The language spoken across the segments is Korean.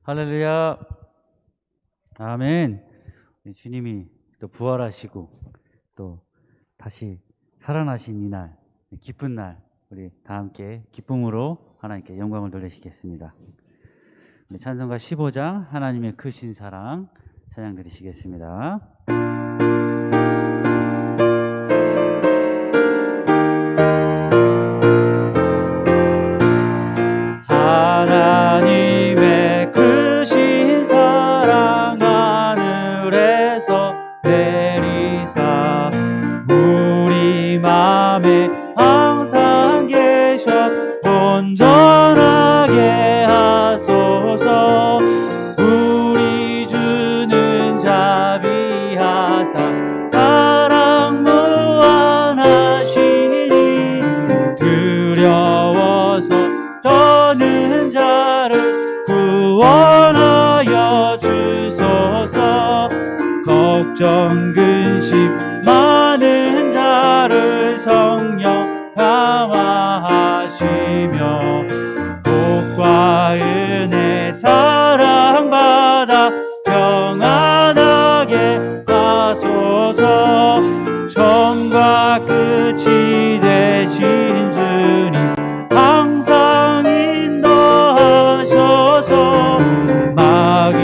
할렐루야. 아멘. 주님이 또 부활하시고 또 다시 살아나신 이날, 기쁜 날, 우리 다 함께 기쁨으로 하나님께 영광을 돌리시겠습니다. 우리 찬송가 15장 하나님의 크신 사랑 찬양 드리시겠습니다. 하나님의 크신 사랑 하늘에서 내리사 우리 맘에 항상 계셔 온전하게 하소서. 우리 주는 자비하사 사랑 무한하시니 두려워서 떠는 자를 구원하여 주소서. 걱정 근심 많은 자를 성령 강화하시며 복과 은혜 사랑받아 평안하게 하소서. 처음과 끝이 되신 주님 항상 인도하셔서 마귀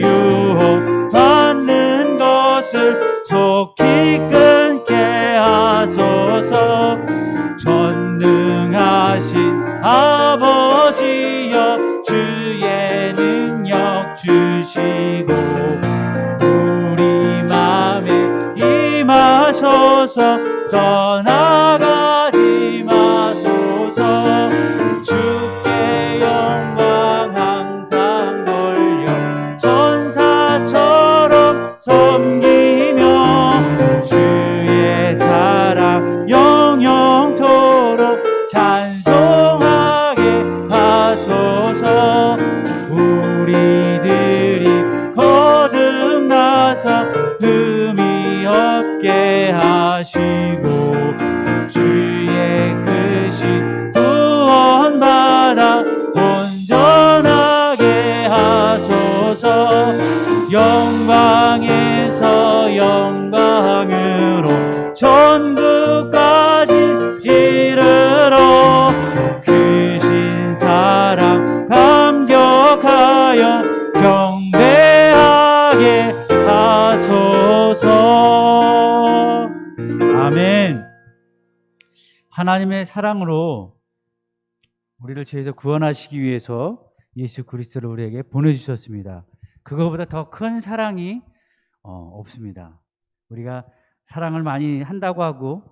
유혹 받는 것을 속히 끊게 하소서. 전능하신 아버지여 주의 능력 주시고 우리 맘에 임하셔서 떠나가지 마소서. 주께 영광 항상 돌려 천사처럼 섬기며 주의 사랑 영영토록 찬송하게 하소서. 우리들이 거듭나서 흠이 없게 하시고 주의 크신 구원받아 온전하게 하소서. 영광에서 영광으로 천국까지 이르러 크신 사랑 감격하여 경배하게 하소서. 아멘. 하나님의 사랑으로 우리를 죄에서 구원하시기 위해서 예수 그리스도를 우리에게 보내주셨습니다. 그거보다 더 큰 사랑이 없습니다. 우리가 사랑을 많이 한다고 하고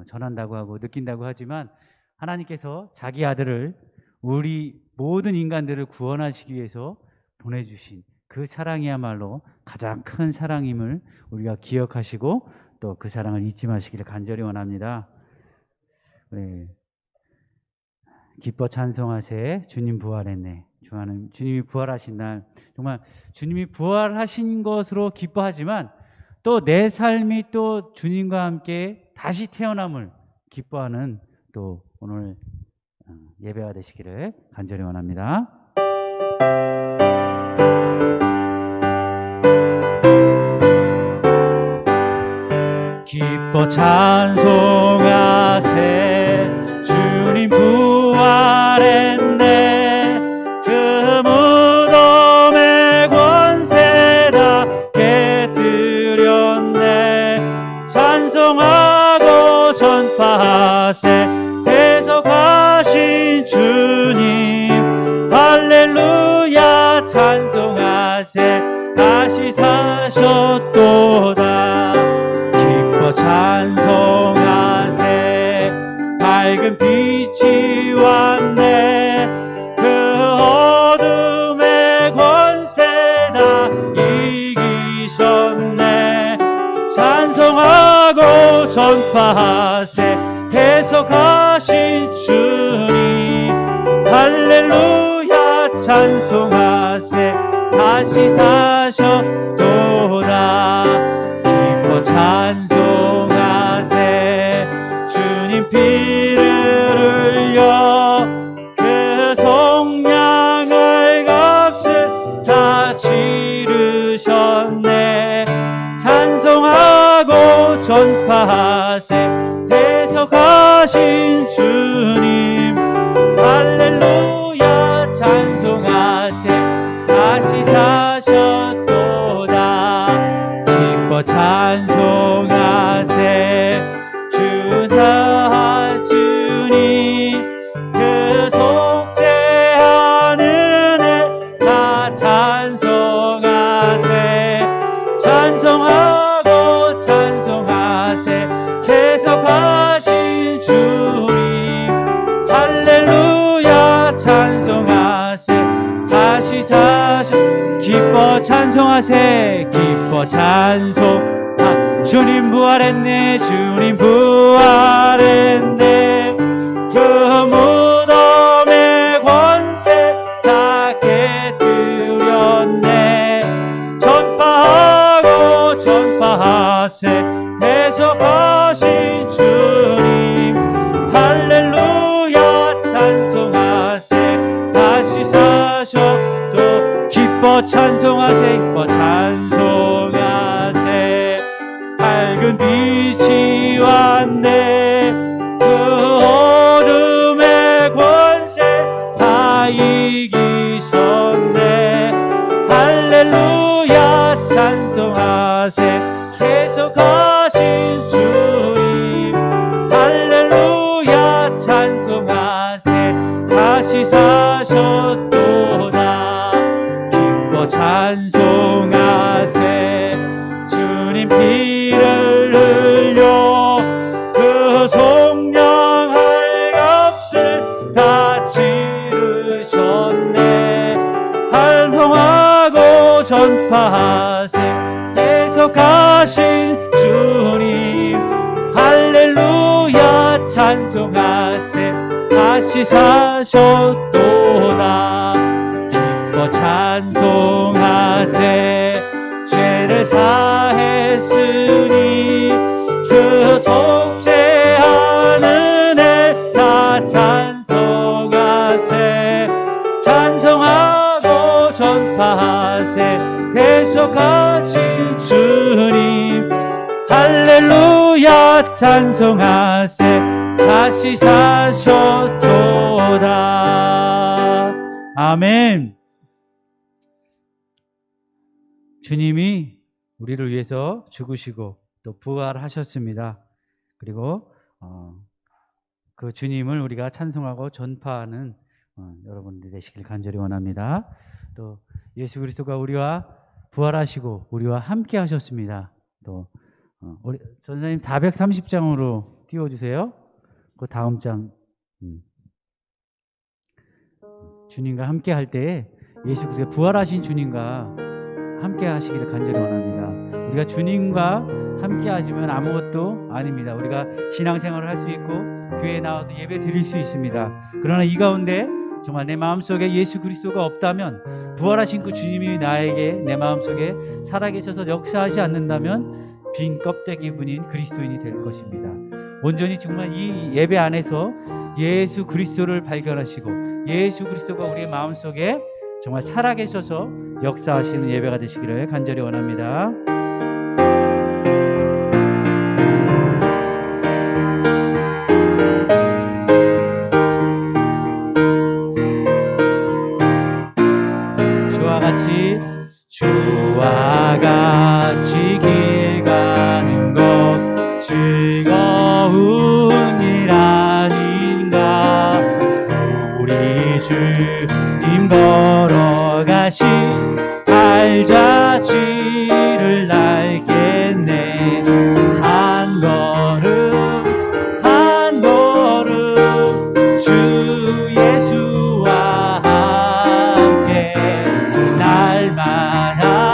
전한다고 하고 느낀다고 하지만 하나님께서 자기 아들을 우리 모든 인간들을 구원하시기 위해서 보내주신 그 사랑이야말로 가장 큰 사랑임을 우리가 기억하시고 또 그 사랑을 잊지 마시기를 간절히 원합니다. 네. 기뻐 찬송하세 주님 부활했네. 주님이 부활하신 날 정말 주님이 부활하신 것으로 기뻐하지만 또 내 삶이 또 주님과 함께 다시 태어남을 기뻐하는 또 오늘 예배가 되시기를 간절히 원합니다. 기뻐 찬송하세 주님 부활했네. 그 무덤의 권세 다 깨뜨렸네. 찬송하고 전파하세 대속하신 주님 할렐루야. 찬송하세 다시 사셨도다. 기뻐 찬송하세 밝은 빛이 왔네. 그 어둠의 권세 다 이기셨네. 찬송하고 전파하세 대속하신 주님 할렐루야. 찬송하세 다시 사셨도다. 기뻐 찬송하세 주님 피를 흘려 그 속량을 값을 전파하세. 대속하신 주님 할렐루야 찬송하세. 다시 사셨도다 기뻐 찬송하세. 주님 그 속죄하는 애 다 찬송하세. 찬송하고 찬송하세. 계속하신 주님 할렐루야 찬송하세. 다시 사셔 기뻐 찬송하세. 기뻐 찬송. 주님 부활했네. 주님 부활했네. 그 무덤의 권세 다 깨뜨렸네. 전파하고 전파하세. 대속하신 주님 할렐루야 찬송하세. 다시 사셔도 기뻐 찬송하세. 기뻐 찬송하세. 밝은 빛이 왔네. 그 어둠의 권세 다 이기셨네. 할렐루야 찬송하세. 계속하신 주님 할렐루야 찬송하세. 다시 사셨도다 기뻐 찬송하세. 주님 피를 흘려 그 속량할 값을 다 치르셨네. 찬송하고 전파하세. 계속하신 주님 할렐루야 찬송하세. 다시 사셨도다 기뻐 찬송하세. 죄를 사했으니 그 속죄하는 애 다 찬송하세. 찬송하고 전파하세. 계속하신 주님 할렐루야 찬송하세. 다시 사셨도다. 아멘. 주님이 우리를 위해서 죽으시고 또 부활하셨습니다. 그리고 그 주님을 우리가 찬송하고 전파하는 여러분들이 되시길 간절히 원합니다. 또 예수 그리스도가 우리와 부활하시고 우리와 함께 하셨습니다. 또 우리 전사님 430장으로 띄워주세요. 그 다음 장. 주님과 함께 할 때 예수 그리스도 부활하신 주님과 함께 하시기를 간절히 원합니다. 우리가 주님과 함께 하시면 아무것도 아닙니다. 우리가 신앙생활을 할 수 있고 교회에 나와서 예배 드릴 수 있습니다. 그러나 이 가운데 정말 내 마음속에 예수 그리스도가 없다면, 부활하신 그 주님이 나에게 내 마음속에 살아계셔서 역사하지 않는다면 빈 껍데기뿐인 그리스도인이 될 것입니다. 온전히 정말 이 예배 안에서 예수 그리스도를 발견하시고 예수 그리스도가 우리의 마음속에 정말 살아계셔서 역사하시는 예배가 되시기를 간절히 원합니다. 주와 같이 길 가는 것 즐거운 일 아닌가. 우리 주님 걸어가신 발자취를 알겠네. 한 걸음 한 걸음 주 예수와 함께 날마다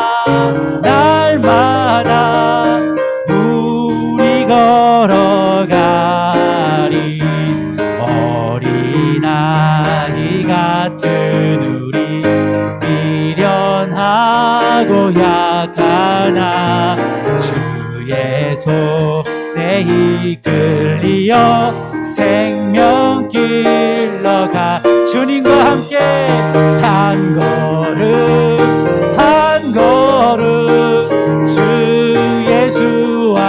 우리 걸어가리. 어린아이 같은 우리 미련하고 약하나 주의 손에 이끌리어 생명길로 가. 주님과 함께 한 걸음 한 걸음 주 예수와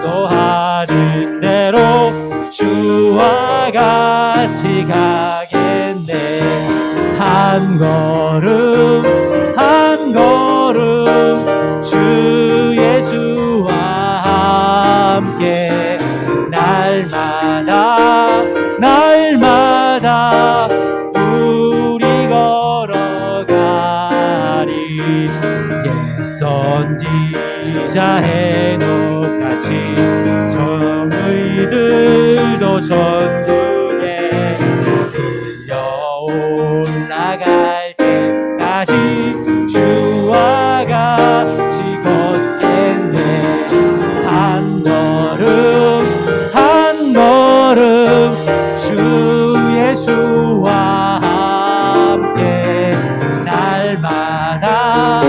약속하는 대로 주와 같이 가겠네. 한 걸음 한 걸음 주 예수와 함께 날마다 날마다 우리 걸어가리. 옛 선지자 해녹같이 정의들도 전국에 들려 올라갈 때까지 주와 같이 걷겠네. 한 걸음 한 걸음 주 예수와 함께 날마다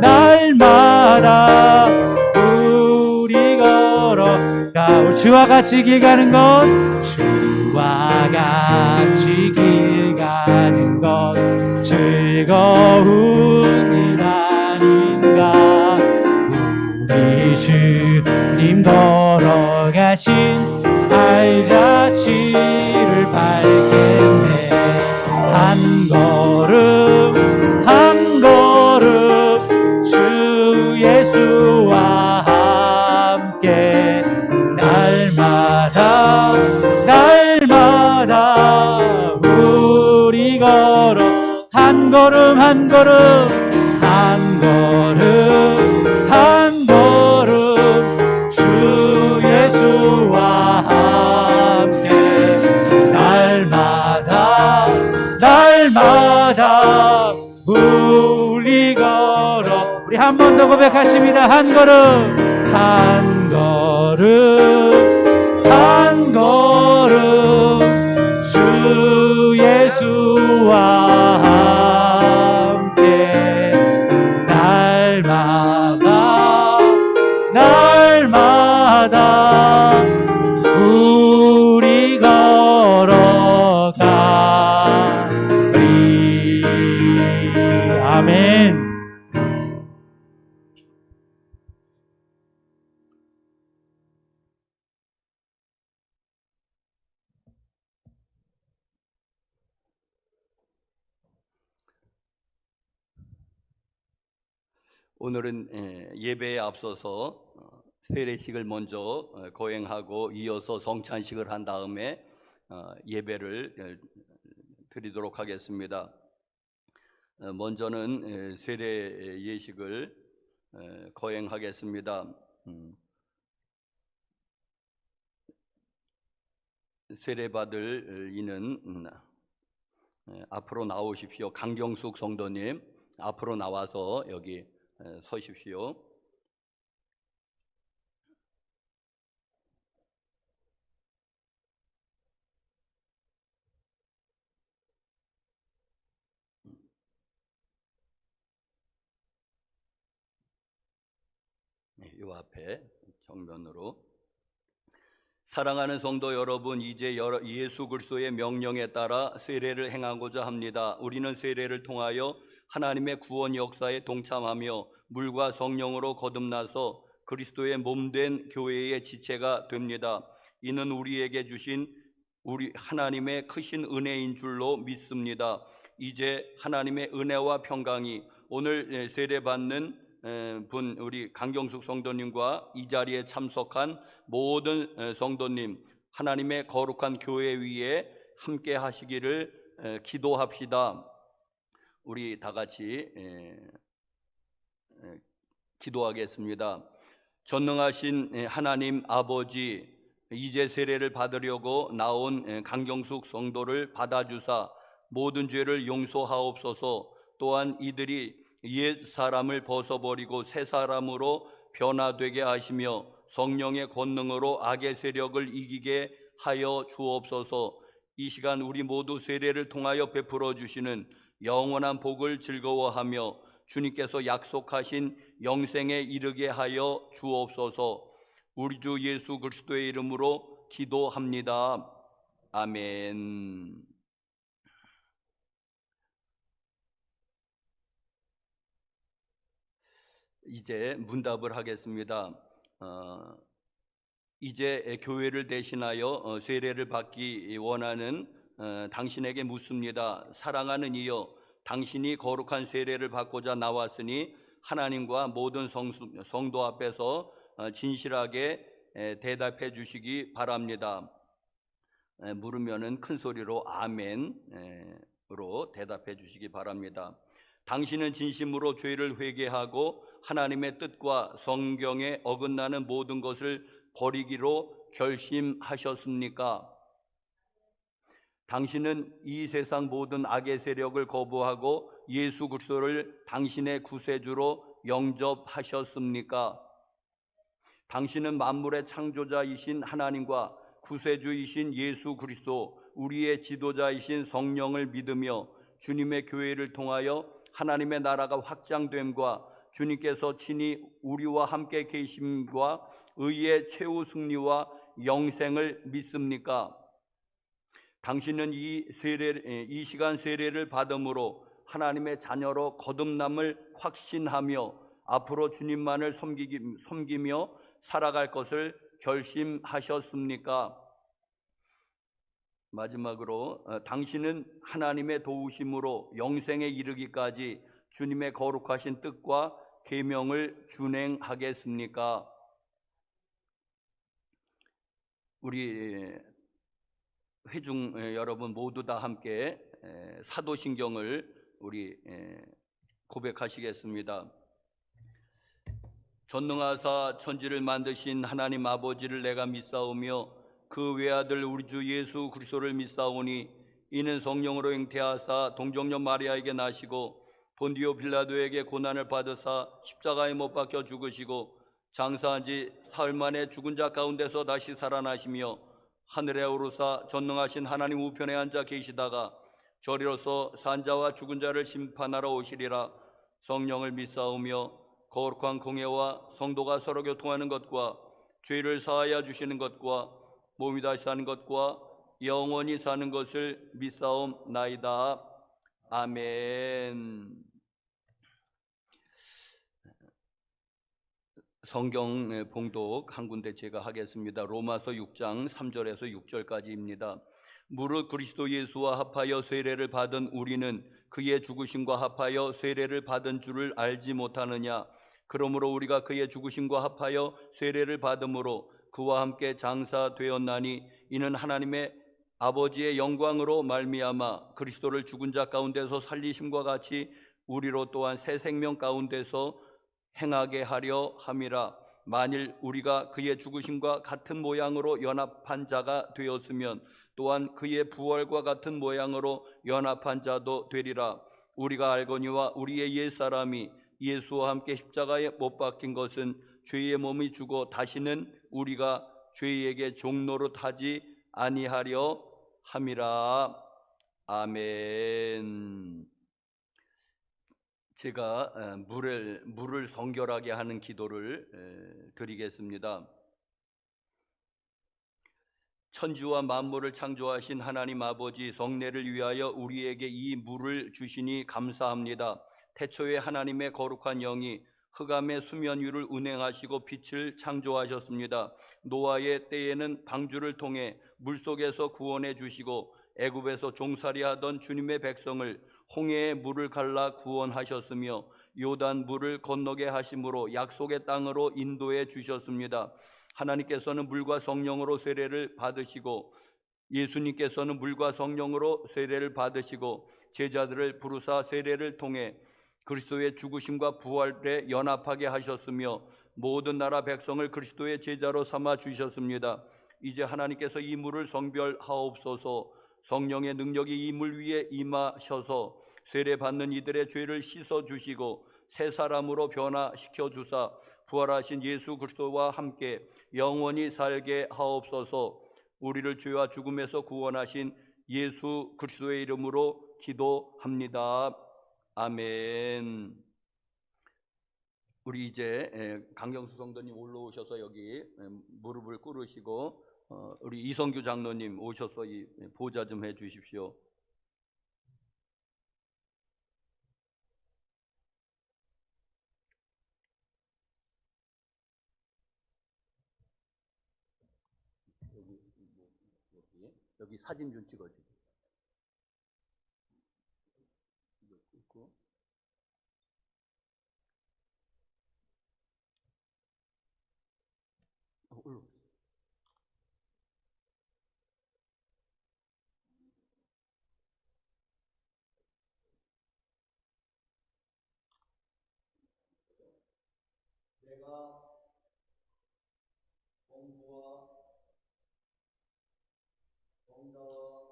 날마다 우리 걸어가. 주와 같이 길 가는 것, 주와 같이 길 가는 것 즐거운 일 아닌가. 우리 주님 걸어가신 알자취를 밟겠네. 한 걸음 한 걸음 주 예수와 함께 날마다 날마다 우리 걸어. 한 걸음 한 걸음 한 걸음 한 걸음 주 예수와 함께 날마다 날마다 우리 걸어. 우리 한 번 더 고백하십니다. 한 걸음 한 걸음 한 걸음 주 예수와 함께 날마다 날마다 우리 걸어가리. 아멘. 오늘은 예배에 앞서서 세례식을 먼저 거행하고 이어서 성찬식을 한 다음에 예배를 드리도록 하겠습니다. 먼저는 세례 예식을 거행하겠습니다. 세례받을 이는 앞으로 나오십시오. 강경숙 성도님 앞으로 나와서 여기 서십시오. 이 앞에 정면으로. 사랑하는 성도 여러분, 이제 예수 그리스도의 명령에 따라 세례를 행하고자 합니다. 우리는 세례를 통하여 하나님의 구원 역사에 동참하며 물과 성령으로 거듭나서 그리스도의 몸된 교회의 지체가 됩니다. 이는 우리에게 주신 우리 하나님의 크신 은혜인 줄로 믿습니다. 이제 하나님의 은혜와 평강이 오늘 세례받는 분 우리 강경숙 성도님과 이 자리에 참석한 모든 성도님, 하나님의 거룩한 교회 위에 함께 하시기를 기도합시다. 우리 다 같이 기도하겠습니다. 전능하신 하나님 아버지, 이제 세례를 받으려고 나온 강경숙 성도를 받아주사 모든 죄를 용서하옵소서. 또한 이들이 옛 사람을 벗어버리고 새 사람으로 변화되게 하시며 성령의 권능으로 악의 세력을 이기게 하여 주옵소서. 이 시간 우리 모두 세례를 통하여 베풀어 주시는 영원한 복을 즐거워하며 주님께서 약속하신 영생에 이르게 하여 주옵소서. 우리 주 예수 그리스도의 이름으로 기도합니다. 아멘. 이제 문답을 하겠습니다. 이제 교회를 대신하여 세례를 받기 원하는 당신에게 묻습니다. 사랑하는 이여, 당신이 거룩한 세례를 받고자 나왔으니 하나님과 모든 성도 앞에서 진실하게 대답해 주시기 바랍니다. 물으면은 큰 소리로 아멘으로 대답해 주시기 바랍니다. 당신은 진심으로 죄를 회개하고 하나님의 뜻과 성경에 어긋나는 모든 것을 버리기로 결심하셨습니까? 당신은 이 세상 모든 악의 세력을 거부하고 예수 그리스도를 당신의 구세주로 영접하셨습니까? 당신은 만물의 창조자이신 하나님과 구세주이신 예수 그리스도, 우리의 지도자이신 성령을 믿으며 주님의 교회를 통하여 하나님의 나라가 확장됨과 주님께서 친히 우리와 함께 계심과 의의 최후 승리와 영생을 믿습니까? 당신은 이 시간 세례를 받음으로 하나님의 자녀로 거듭남을 확신하며 앞으로 주님만을 섬기며 살아갈 것을 결심하셨습니까? 마지막으로 당신은 하나님의 도우심으로 영생에 이르기까지 주님의 거룩하신 뜻과 계명을 준행하겠습니까? 우리 회중 여러분 모두 다 함께 사도신경을 우리 고백하시겠습니다. 전능하사 천지를 만드신 하나님 아버지를 내가 믿사오며 그 외아들 우리 주 예수 그리스도를 믿사오니 이는 성령으로 잉태하사 동정녀 마리아에게 나시고 본디오 빌라도에게 고난을 받으사 십자가에 못 박혀 죽으시고 장사한 지 사흘 만에 죽은 자 가운데서 다시 살아나시며 하늘에 오르사 전능하신 하나님 우편에 앉아 계시다가 저리로서 산자와 죽은 자를 심판하러 오시리라. 성령을 믿사오며 거룩한 공예와 성도가 서로 교통하는 것과 죄를 사하여 주시는 것과 몸이 다시 사는 것과 영원히 사는 것을 믿사옵나이다. 아멘. 성경 봉독 한 군데 제가 하겠습니다. 로마서 6장 3절에서 6절까지입니다. 무릇 그리스도 예수와 합하여 세례를 받은 우리는 그의 죽으심과 합하여 세례를 받은 줄을 알지 못하느냐? 그러므로 우리가 그의 죽으심과 합하여 세례를 받음으로 그와 함께 장사되었나니 이는 하나님의 아버지의 영광으로 말미암아 그리스도를 죽은 자 가운데서 살리심과 같이 우리로 또한 새 생명 가운데서 행하게 하려 함이라. 만일 우리가 그의 죽으심과 같은 모양으로 연합한 자가 되었으면 또한 그의 부활과 같은 모양으로 연합한 자도 되리라. 우리가 알거니와 우리의 옛사람이 예수와 함께 십자가에 못 박힌 것은 죄의 몸이 죽어 다시는 우리가 죄에게 종노릇하지 아니하려 함이라. 아멘. 제가 물을 성결하게 하는 기도를 드리겠습니다. 천지와 만물을 창조하신 하나님 아버지, 성례를 위하여 우리에게 이 물을 주시니 감사합니다. 태초에 하나님의 거룩한 영이 흑암의 수면 위를 운행하시고 빛을 창조하셨습니다. 노아의 때에는 방주를 통해 물속에서 구원해 주시고 애굽에서 종살이하던 주님의 백성을 홍해의 물을 갈라 구원하셨으며 요단 물을 건너게 하심으로 약속의 땅으로 인도해 주셨습니다. 하나님께서는 물과 성령으로 세례를 받으시고 예수님께서는 물과 성령으로 세례를 받으시고 제자들을 부르사 세례를 통해 그리스도의 죽으심과 부활에 연합하게 하셨으며 모든 나라 백성을 그리스도의 제자로 삼아 주셨습니다. 이제 하나님께서 이 물을 성별하옵소서. 성령의 능력이 이 물 위에 임하셔서 세례 받는 이들의 죄를 씻어 주시고 새 사람으로 변화시켜 주사 부활하신 예수 그리스도와 함께 영원히 살게 하옵소서. 우리를 죄와 죽음에서 구원하신 예수 그리스도의 이름으로 기도합니다. 아멘. 우리 이제 강경수 성도님 올라오셔서 여기 무릎을 꿇으시고 우리 이성규 장로님 오셔서 이 보좌 좀 해 주십시오. 여기 사진 좀 찍어주고. 이거 찍고. 올라. 내가 공부와 정다와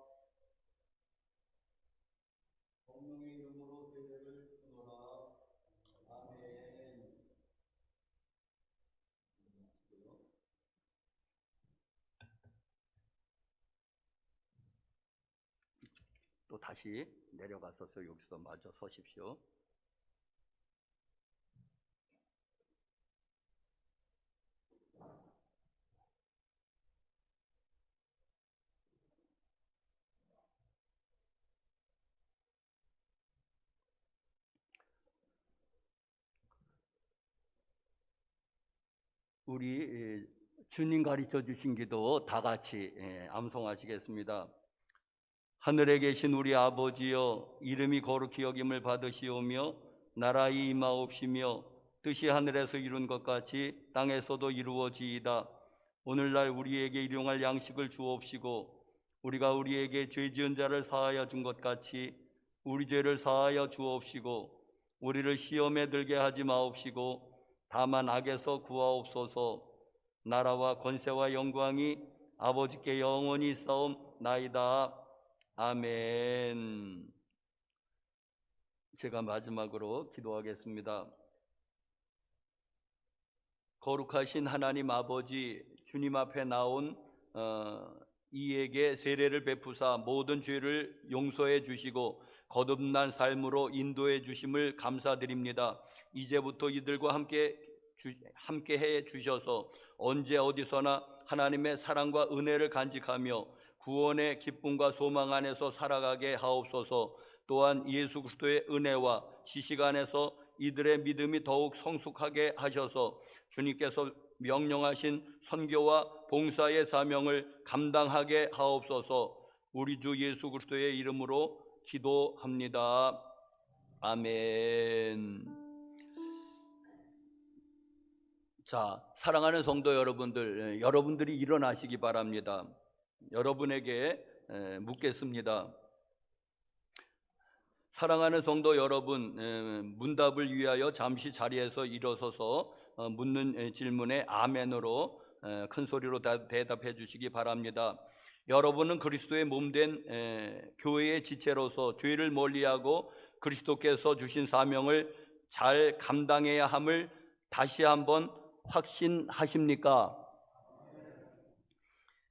성령의 이름으로 세례를 주노라. 아멘. 또 다시 내려가서서 여기서 마저 서십시오. 우리 주님 가르쳐 주신 기도 다 같이 암송하시겠습니다. 하늘에 계신 우리 아버지여, 이름이 거룩히 여김을 받으시오며 나라의 임하옵시며 뜻이 하늘에서 이룬 것 같이 땅에서도 이루어지이다. 오늘날 우리에게 일용할 양식을 주옵시고 우리가 우리에게 죄 지은 자를 사하여 준 것 같이 우리 죄를 사하여 주옵시고 우리를 시험에 들게 하지 마옵시고 다만 악에서 구하옵소서. 나라와 권세와 영광이 아버지께 영원히 있사옵나이다. 아멘. 제가 마지막으로 기도하겠습니다. 거룩하신 하나님 아버지, 주님 앞에 나온 이에게 세례를 베푸사 모든 죄를 용서해 주시고 거듭난 삶으로 인도해 주심을 감사드립니다. 이제부터 이들과 함께 해 주셔서 언제 어디서나 하나님의 사랑과 은혜를 간직하며 구원의 기쁨과 소망 안에서 살아가게 하옵소서. 또한 예수 그리스도의 은혜와 지식 안에서 이들의 믿음이 더욱 성숙하게 하셔서 주님께서 명령하신 선교와 봉사의 사명을 감당하게 하옵소서. 우리 주 예수 그리스도의 이름으로 기도합니다. 아멘. 자, 사랑하는 성도 여러분들, 여러분들이 일어나시기 바랍니다. 여러분에게 묻겠습니다. 사랑하는 성도 여러분, 문답을 위하여 잠시 자리에서 일어서서 묻는 질문에 아멘으로 큰 소리로 대답해 주시기 바랍니다. 여러분은 그리스도의 몸된 교회의 지체로서 죄를 멀리하고 그리스도께서 주신 사명을 잘 감당해야 함을 다시 한번 확신하십니까?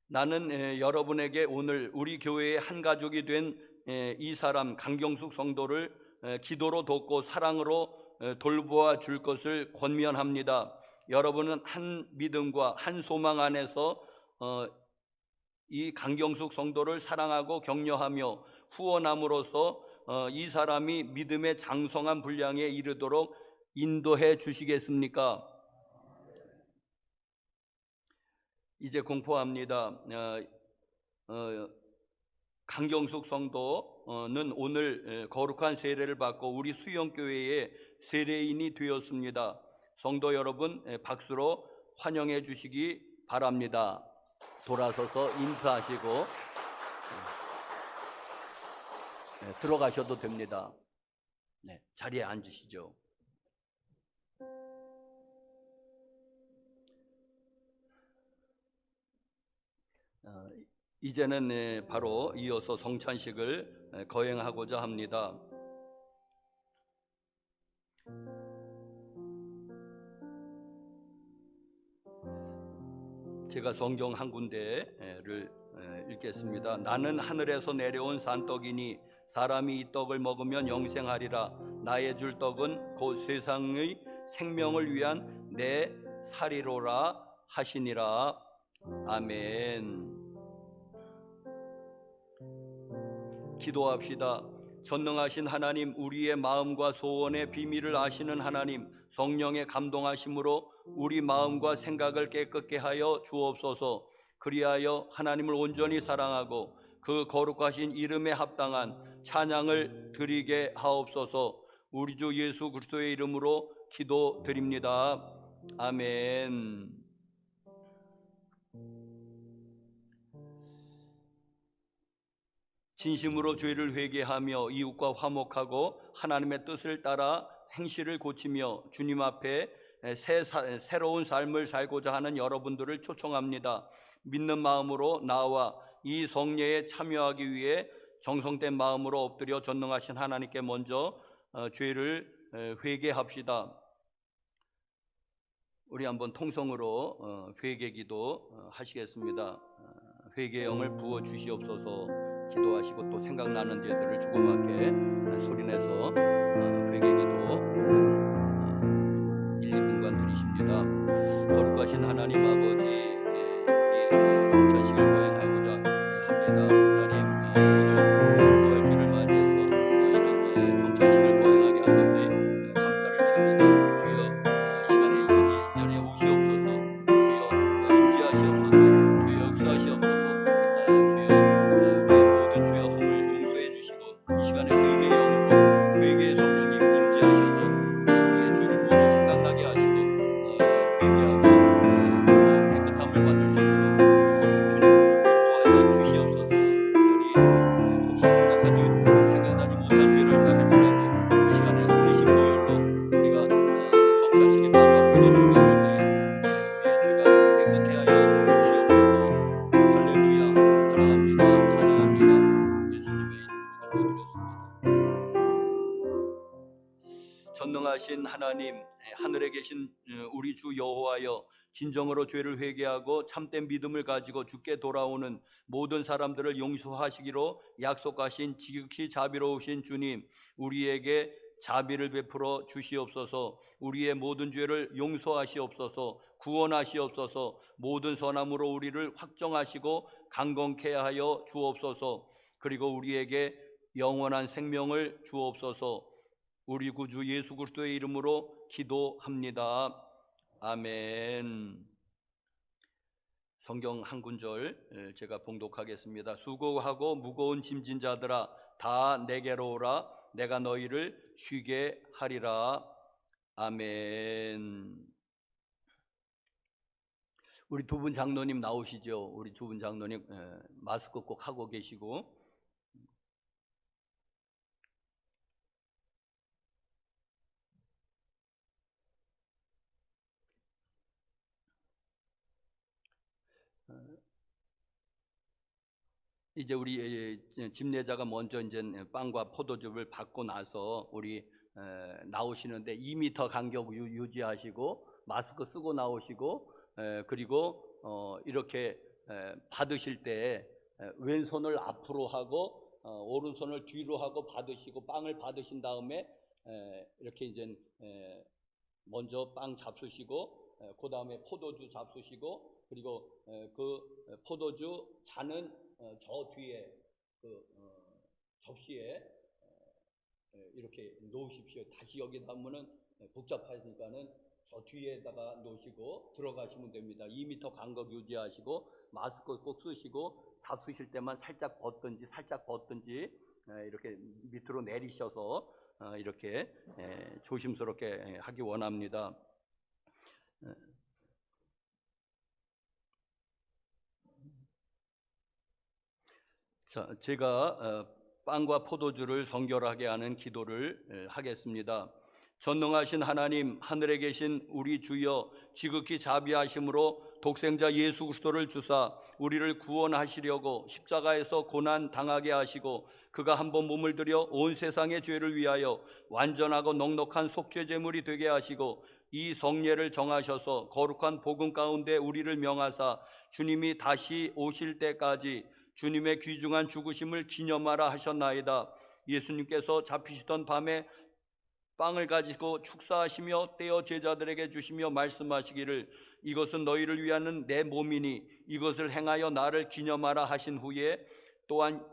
나는 여러분에게 오늘 우리 교회의 한 가족이 된 이 사람 강경숙 성도를 기도로 돕고 사랑으로 돌보아 줄 것을 권면합니다. 여러분은 한 믿음과 한 소망 안에서 이 강경숙 성도를 사랑하고 격려하며 후원함으로써 이 사람이 믿음의 장성한 분량에 이르도록 인도해 주시겠습니까? 이제 공포합니다. 강경숙 성도는 오늘 거룩한 세례를 받고 우리 수영교회의 세례인이 되었습니다. 성도 여러분, 박수로 환영해 주시기 바랍니다. 돌아서서 인사하시고 들어가셔도 됩니다. 자리에 앉으시죠. 이제는 바로 이어서 성찬식을 거행하고자 합니다. 제가 성경 한 군데를 읽겠습니다. 나는 하늘에서 내려온 산떡이니 사람이 이 떡을 먹으면 영생하리라. 나의 줄 떡은 곧 세상의 생명을 위한 내 살이로라 하시니라. 아멘. 기도합시다. 전능하신 하나님, 우리의 마음과 소원의 비밀을 아시는 하나님, 성령의 감동하심으로 우리 마음과 생각을 깨끗게 하여 주옵소서. 그리하여 하나님을 온전히 사랑하고 그 거룩하신 이름에 합당한 찬양을 드리게 하옵소서. 우리 주 예수 그리스도의 이름으로 기도드립니다. 아멘. 진심으로 죄를 회개하며 이웃과 화목하고 하나님의 뜻을 따라 행실을 고치며 주님 앞에 새로운 삶을 살고자 하는 여러분들을 초청합니다. 믿는 마음으로 나와 이 성례에 참여하기 위해 정성된 마음으로 엎드려 전능하신 하나님께 먼저 죄를 회개합시다. 우리 한번 통성으로 회개기도 하시겠습니다. 회개의 영을 부어 주시옵소서. 기도하시고 또 생각나는 죄들을 조그맣게 소리내서 회개기도 1, 2분간 드리십니다. 거룩하신 하나님 아버지, 우리 성찬식을 거행하고자 합니다. 하나님, 오늘 부활주를 맞이해서 이런 성찬식을 거행하게 한 것에 감사를 드립니다. 주여, 이 시간에 이 자리에 오시옵소서. 주여, 임재하시옵소서. 주여, 역사하시옵소서. 주여, 우리의 모든 죄와 허물 용서해 주시고 이 시간에 회개의 영으로 회개의 성령님 임재하셔서 우리의 죄를 모두 생각나게 하시고 회개하고 깨끗함을 받을 수 있도록 주님 인도하여 주시옵소서. 우리 혹시 생각나지 못한 죄를 다할지라도 이 시간에 흘리신 보혈로 우리가 성찬식에 마음과 포도주를 받을 때 우리의 죄가 깨끗해 하여 주시옵소서. 할렐루야. 사랑합니다. 찬양합니다. 예수님의 이름으로 기도드렸습니다. 전능하신 하나님, 하늘에 계신 우리 주 여호와여, 진정으로 죄를 회개하고 참된 믿음을 가지고 주께 돌아오는 모든 사람들을 용서하시기로 약속하신 지극히 자비로우신 주님, 우리에게 자비를 베풀어 주시옵소서. 우리의 모든 죄를 용서하시옵소서. 구원하시옵소서. 모든 선함으로 우리를 확정하시고 강건케 하여 주옵소서. 그리고 우리에게 영원한 생명을 주옵소서. 우리 구주 예수 그리스도의 이름으로 기도합니다. 아멘. 성경 한 구절 제가 봉독하겠습니다. 수고하고 무거운 짐진 자들아 다 내게로 오라. 내가 너희를 쉬게 하리라. 아멘. 우리 두 분 장로님 나오시죠? 우리 두 분 장로님 마스크 꼭 하고 계시고. 이제 우리 집례자가 먼저 이제 빵과 포도즙을 받고 나서 우리 나오시는데 2m 간격 유지하시고 마스크 쓰고 나오시고 그리고 이렇게 받으실 때 왼손을 앞으로 하고 오른손을 뒤로 하고 받으시고 빵을 받으신 다음에 이렇게 이제 먼저 빵 잡수시고 그 다음에 포도주 잡수시고 그리고 그 포도주 잔은 저 뒤에 그 접시에 이렇게 놓으십시오. 다시 여기다 하면은 복잡하니까는 저 뒤에다가 놓으시고 들어가시면 됩니다. 2m 간격 유지하시고 마스크 꼭 쓰시고 잡수실 때만 살짝 벗든지 이렇게 밑으로 내리셔서 이렇게 조심스럽게 하기 원합니다. 자, 제가 빵과 포도주를 성결하게 하는 기도를 하겠습니다. 전능하신 하나님, 하늘에 계신 우리 주여, 지극히 자비하심으로 독생자 예수 그리스도를 주사 우리를 구원하시려고 십자가에서 고난 당하게 하시고 그가 한번 몸을 들여 온 세상의 죄를 위하여 완전하고 넉넉한 속죄제물이 되게 하시고 이 성례를 정하셔서 거룩한 복음 가운데 우리를 명하사 주님이 다시 오실 때까지 주님의 귀중한 죽으심을 기념하라 하셨나이다. 예수님께서 잡히시던 밤에 빵을 가지고 축사하시며 떼어 제자들에게 주시며 말씀하시기를 이것은 너희를 위하는 내 몸이니 이것을 행하여 나를 기념하라 하신 후에 또한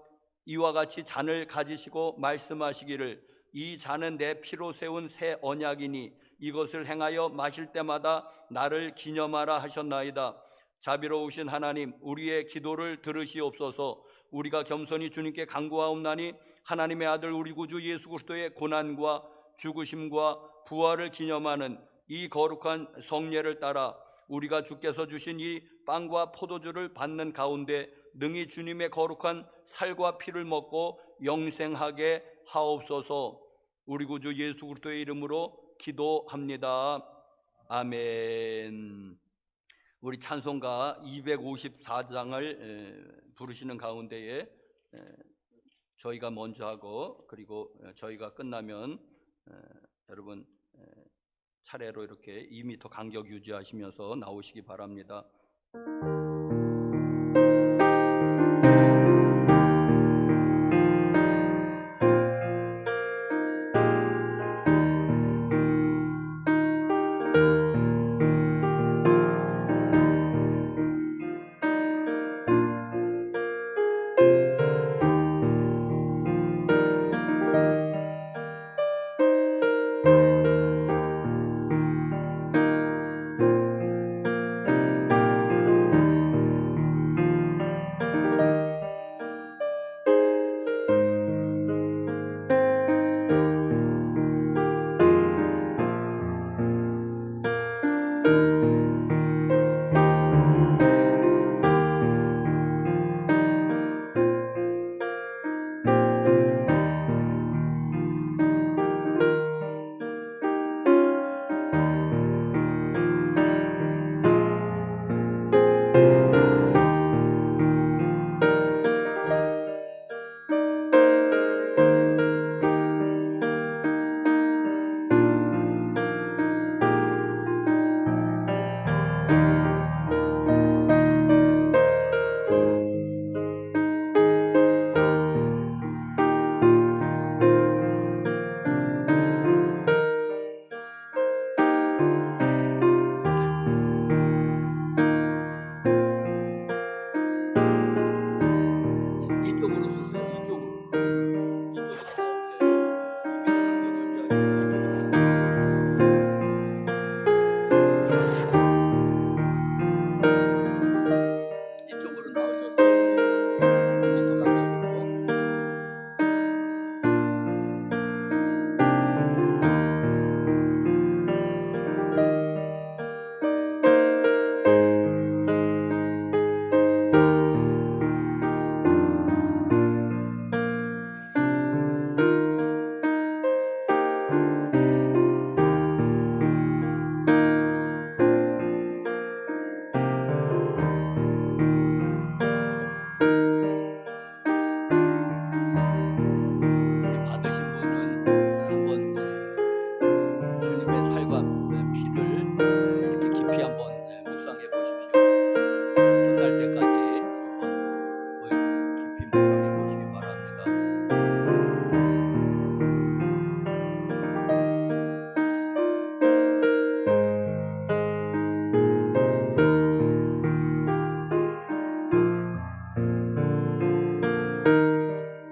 이와 같이 잔을 가지시고 말씀하시기를 이 잔은 내 피로 세운 새 언약이니 이것을 행하여 마실 때마다 나를 기념하라 하셨나이다. 자비로우신 하나님, 우리의 기도를 들으시옵소서. 우리가 겸손히 주님께 간구하옵나니 하나님의 아들 우리 구주 예수 그리스도의 고난과 죽으심과 부활을 기념하는 이 거룩한 성례를 따라 우리가 주께서 주신 이 빵과 포도주를 받는 가운데 능히 주님의 거룩한 살과 피를 먹고 영생하게 하옵소서. 우리 구주 예수 그리스도의 이름으로 기도합니다. 아멘. 우리 찬송가 254장을 부르시는 가운데에 저희가 먼저 하고 그리고 저희가 끝나면 여러분 차례로 이렇게 2m 간격 유지하시면서 나오시기 바랍니다. 이쪽으로 쓰세요. 이쪽으로 나오세요. 2m 간격 유지하시고 이쪽으로 나오셔서 2m 간격으로. 받으신 분은 한번 주님의 살과 피를 이렇게 깊이 한번 묵상해 보십시오. 끝날 때까지 한번 깊이 묵상해 보시기 바랍니다.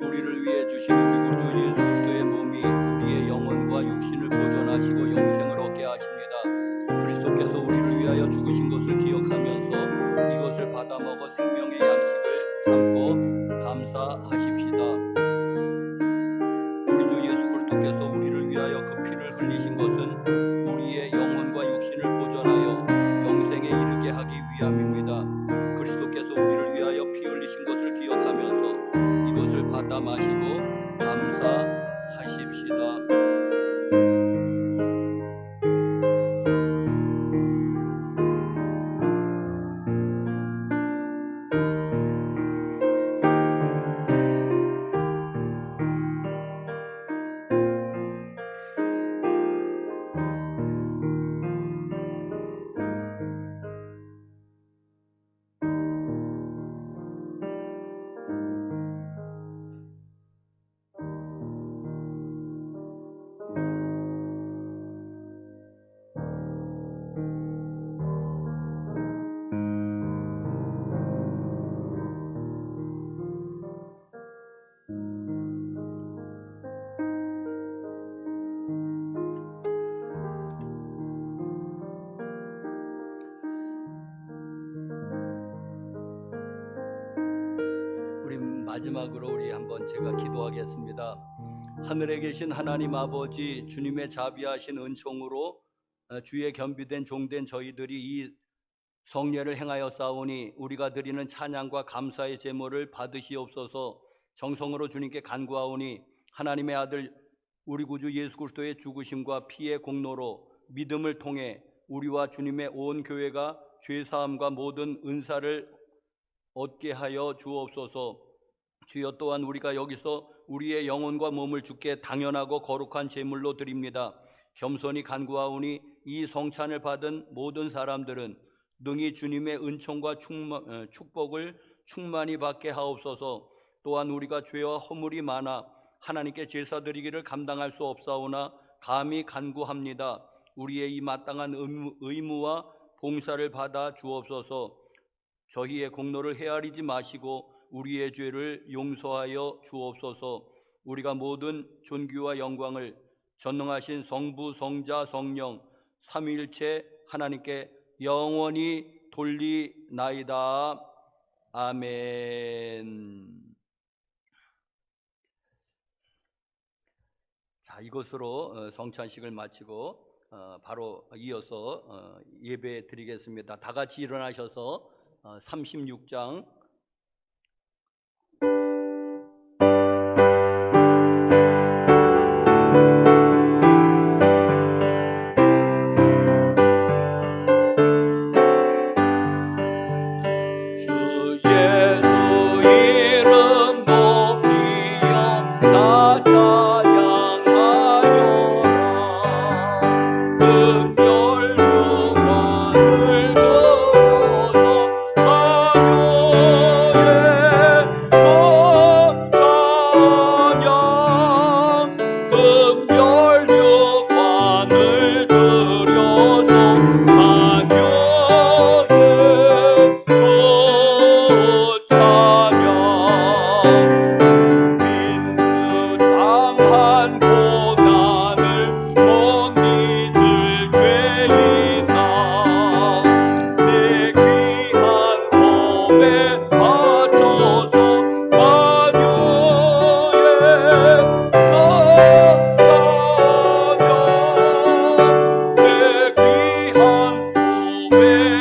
우리를 위해 주신 우리 구주 예수 그리스도의 몸이 우리의 영혼과 육신을 보존하시고 영생을 얻게 하십니다. 그리스도께서 우리를 위하여 죽으신 것을 기억하면서 이것을 받아 먹어 생명의 양식을 삼고 감사하십시다. 우리 주 예수 그리스도께서 우리를 위하여 그 피를 흘리신 것은 우리의 영혼과 육신을 보존하여 영생에 이르게 하기 위함입니다. 그리스도께서 우리를 위하여 피 흘리신 것을 기억하면서 이것을 받아 마시고 감사하십시다. 마지막으로 우리 한번 제가 기도하겠습니다. 하늘에 계신 하나님 아버지, 주님의 자비하신 은총으로 주의 겸비된 종된 저희들이 이 성례를 행하여 싸우니 우리가 드리는 찬양과 감사의 제물을 받으시옵소서. 정성으로 주님께 간구하오니 하나님의 아들 우리 구주 예수 그리스도의 죽으심과 피의 공로로 믿음을 통해 우리와 주님의 온 교회가 죄사함과 모든 은사를 얻게 하여 주옵소서. 주여, 또한 우리가 여기서 우리의 영혼과 몸을 주께 당연하고 거룩한 제물로 드립니다. 겸손히 간구하오니 이 성찬을 받은 모든 사람들은 능히 주님의 은총과 축복을 충만히 받게 하옵소서. 또한 우리가 죄와 허물이 많아 하나님께 제사 드리기를 감당할 수 없사오나 감히 간구합니다. 우리의 이 마땅한 의무와 봉사를 받아 주옵소서. 저희의 공로를 헤아리지 마시고 우리의 죄를 용서하여 주옵소서. 우리가 모든 존귀와 영광을 전능하신 성부, 성자, 성령 삼위일체 하나님께 영원히 돌리나이다. 아멘. 자, 이것으로 성찬식을 마치고 바로 이어서 예배 드리겠습니다. 다 같이 일어나셔서 36장 주 예수 이름 높이여 나 찬양하여라. 금열 유관을 들어서 만유의 찬양. 금열 유관을 들여서 민주당한 고난을 못 잊을 죄인아, 내 귀한 몸에 바쳐서 만유의 찬양. 내 귀한 몸에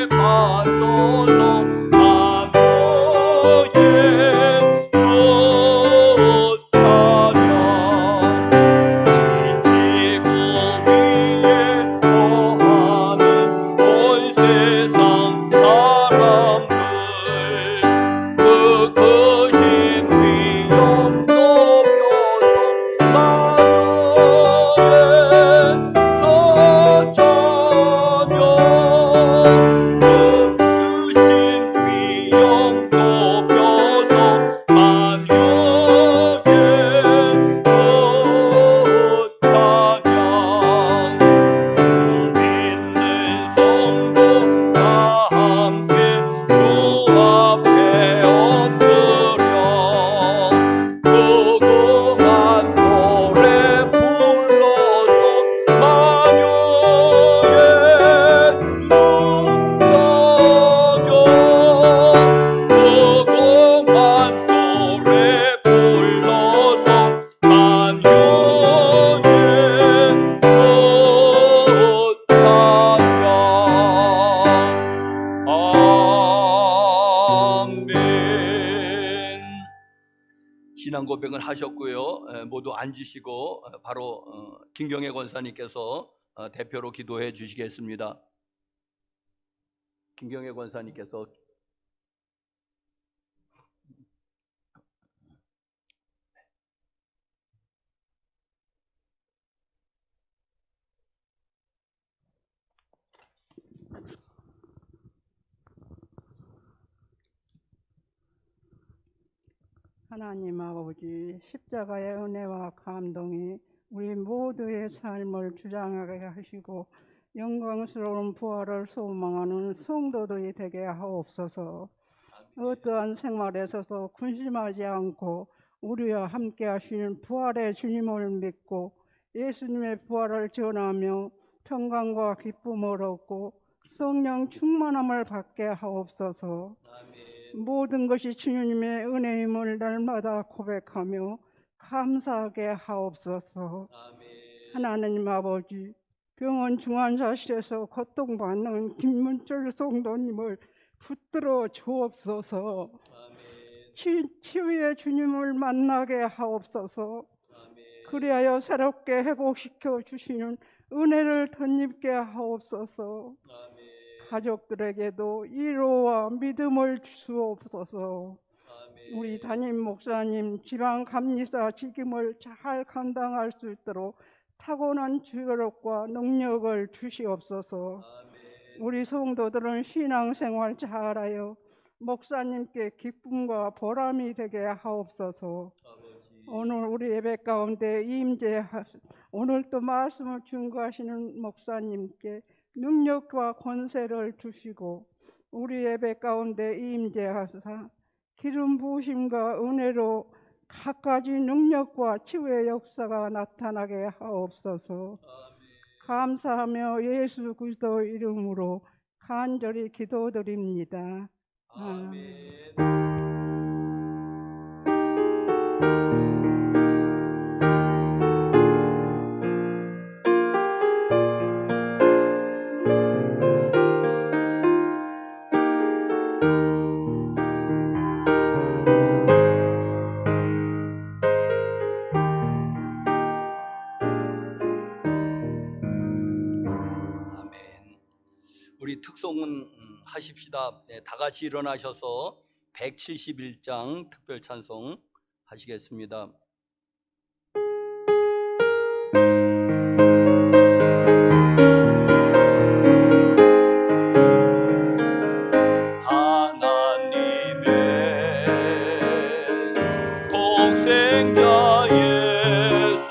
바쳐서 만유의 찬양. 이 지구 위에 거하는 온 세상 사람들, 그 크신 위엄 높여서 만유의 찬양. 그 크신 위엄 높여서 만유의 찬양. 믿는 성도 다 함께 주 앞에 엎드려 무궁한 노래 불러서 만유의 찬양. 무궁한 노래 불러서 만유의 찬양. 아멘. 신앙 고백을 하셨고요. 모두 앉으시고 바로 김경애 권사님께서 대표로 기도해 주시겠습니다. 김경애 권사님께서. 하나님 아버지, 십자가의 은혜와 감동이 우리 모두의 삶을 주장하게 하시고 영광스러운 부활을 소망하는 성도들이 되게 하옵소서. 어떠한 생활에서도 군심하지 않고 우리와 함께 하시는 부활의 주님을 믿고 예수님의 부활을 전하며 평강과 기쁨을 얻고 성령 충만함을 받게 하옵소서. 아멘. 모든 것이 주님의 은혜임을 날마다 고백하며 감사하게 하옵소서. 아멘. 하나님 아버지, 병원 중환자실에서 고통받는 김문철 성도님을 붙들어 주옵소서. 아멘. 치유의 주님을 만나게 하옵소서. 아멘. 그리하여 새롭게 회복시켜 주시는 은혜를 덧입게 하옵소서. 아멘. 가족들에게도 위로와 믿음을 주옵소서. 아멘. 우리 담임 목사님 지방 감리사 직임을 잘 감당할 수 있도록 타고난 주력과 능력을 주시옵소서. 아멘. 우리 성도들은 신앙생활 잘하여 목사님께 기쁨과 보람이 되게 하옵소서. 아버지. 오늘 우리 예배 가운데 오늘 또 말씀을 증거하시는 목사님께 능력과 권세를 주시고 우리 예배 가운데 임재하사 기름 부으심과 은혜로 갖가지 능력과 치유의 역사가 나타나게 하옵소서. 아멘. 감사하며 예수 그리스도 이름으로 간절히 기도드립니다. 아멘. 아멘. 우리 특송은 하십시다. 네, 다 같이 일어나셔서 171장 특별 찬송 하시겠습니다. 하나님의 독생자 예수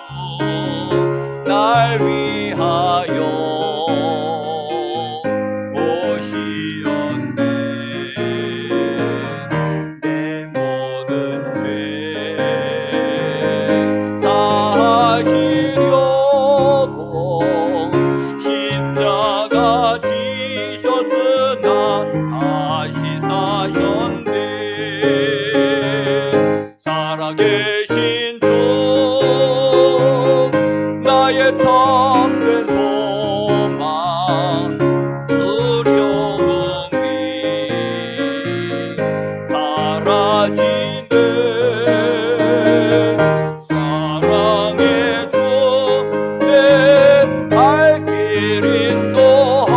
날 위하여 오시었네. 내 모든 죄 사하시려고 십자가 지셨으나 다시 사셨네. 살아계신 주 나의 참된 소망 두려움이 사라지네. 사랑의 주 내 발길 인도하니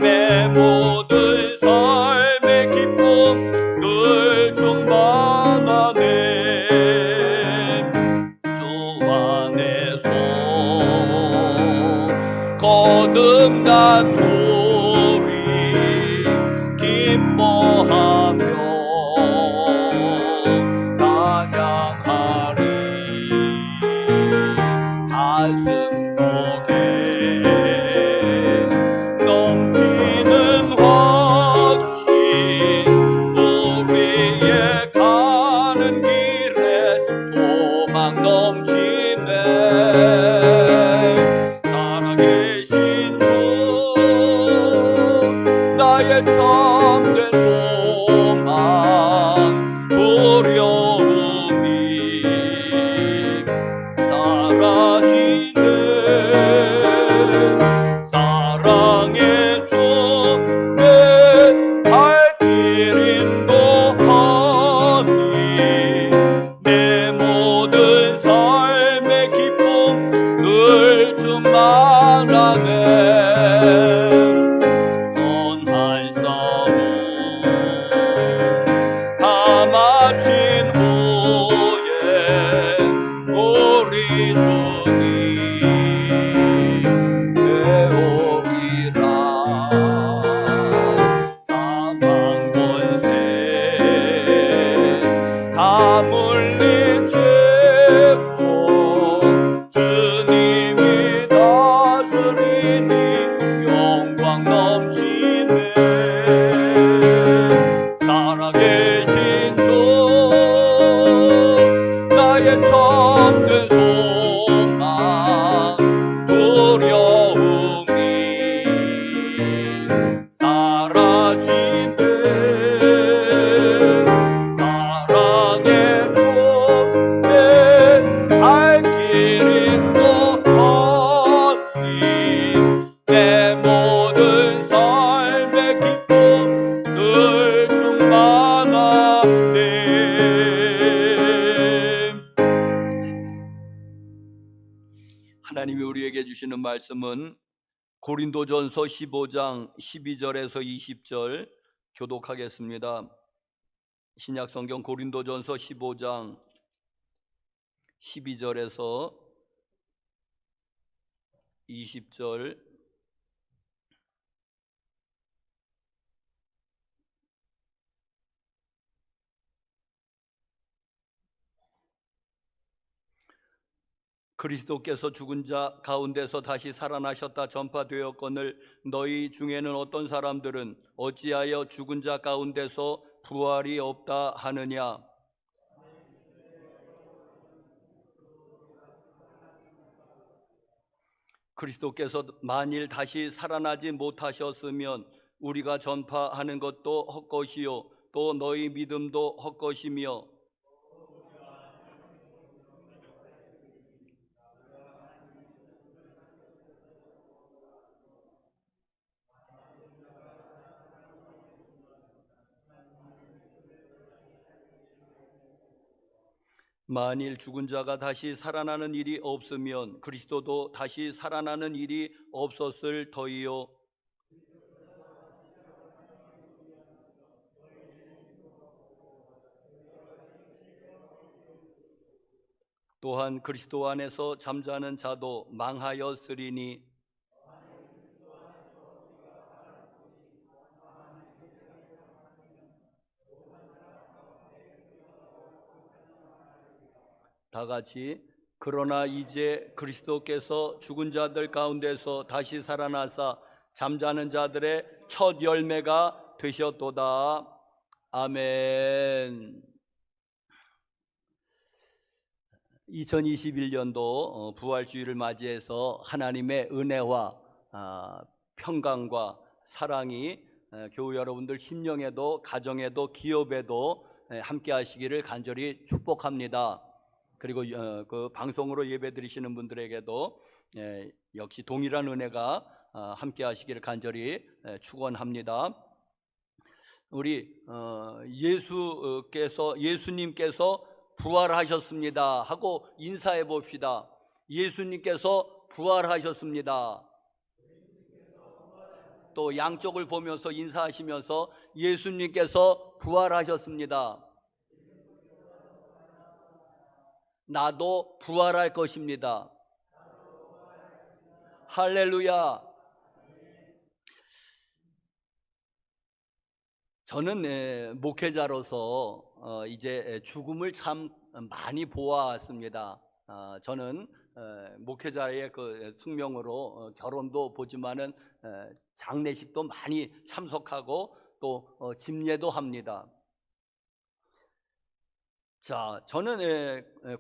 내 모든 삶의 기쁨 늘 충만하네. 주 안에서 거듭난 우리 기뻐하며 찬양하리. 가슴 속에 넘치는 확신 우리의 가는 길에 소망 넘치네. 살아계신 주 나의 참된 소망 두려움이 사라지네. 사랑의 주 내 발길 인도하니 내 모든 삶의 기쁨 늘 충만하네. 선한 싸움 주시는 말씀은 고린도전서 15장 12절에서 20절 교독하겠습니다. 신약성경 고린도전서 15장 12절에서 20절. 그리스도께서 죽은 자 가운데서 다시 살아나셨다 전파되었거늘 너희 중에는 어떤 사람들은 어찌하여 죽은 자 가운데서 부활이 없다 하느냐. 그리스도께서 만일 다시 살아나지 못하셨으면 우리가 전파하는 것도 헛것이요 또 너희 믿음도 헛것이며 만일 죽은 자가 다시 살아나는 일이 없으면 그리스도도 다시 살아나는 일이 없었을 터이요. 또한 그리스도 안에서 잠자는 자도 망하였으리니 다 같이 그러나 이제 그리스도께서 죽은 자들 가운데서 다시 살아나사 잠자는 자들의 첫 열매가 되셨도다. 아멘. 2021년도 부활주의를 맞이해서 하나님의 은혜와 평강과 사랑이 교우 여러분들 심령에도 가정에도 기업에도 함께 하시기를 간절히 축복합니다. 그리고 그 방송으로 예배 드리시는 분들에게도 역시 동일한 은혜가 함께 하시기를 간절히 축원합니다. 우리 예수님께서 부활하셨습니다 하고 인사해 봅시다. 예수님께서 부활하셨습니다. 또 양쪽을 보면서 인사하시면서 예수님께서 부활하셨습니다. 나도 부활할 것입니다. 할렐루야. 저는 목회자로서 이제 죽음을 참 많이 보았습니다. 저는 목회자의 그 숙명으로 결혼도 보지만은 장례식도 많이 참석하고 또 집례도 합니다. 자, 저는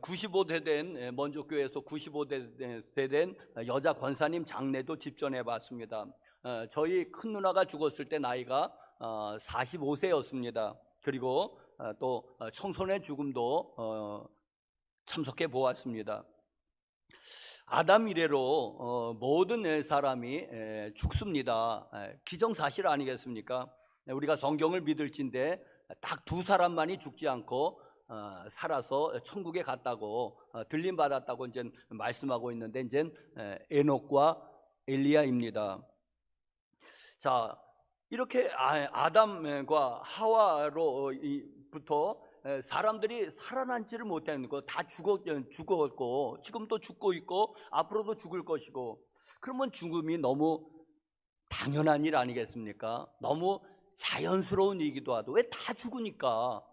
95세 된 먼족교회에서 95세 된 여자 권사님 장례도 집전해 봤습니다. 저희 큰 누나가 죽었을 때 나이가 45세였습니다. 그리고 또 청소년의 죽음도 참석해 보았습니다. 아담 이래로 모든 사람이 죽습니다. 기정사실 아니겠습니까? 우리가 성경을 믿을진데 딱 두 사람만이 죽지 않고 살아서 천국에 갔다고 들림 받았다고 이제 말씀하고 있는데 이제 에녹과 엘리야입니다. 자, 이렇게 아담과 하와로부터 사람들이 살아남지를 못하는 거 다 죽었고 지금도 죽고 있고 앞으로도 죽을 것이고, 그러면 죽음이 너무 당연한 일 아니겠습니까? 너무 자연스러운 일이기도 하고, 왜 다 죽으니까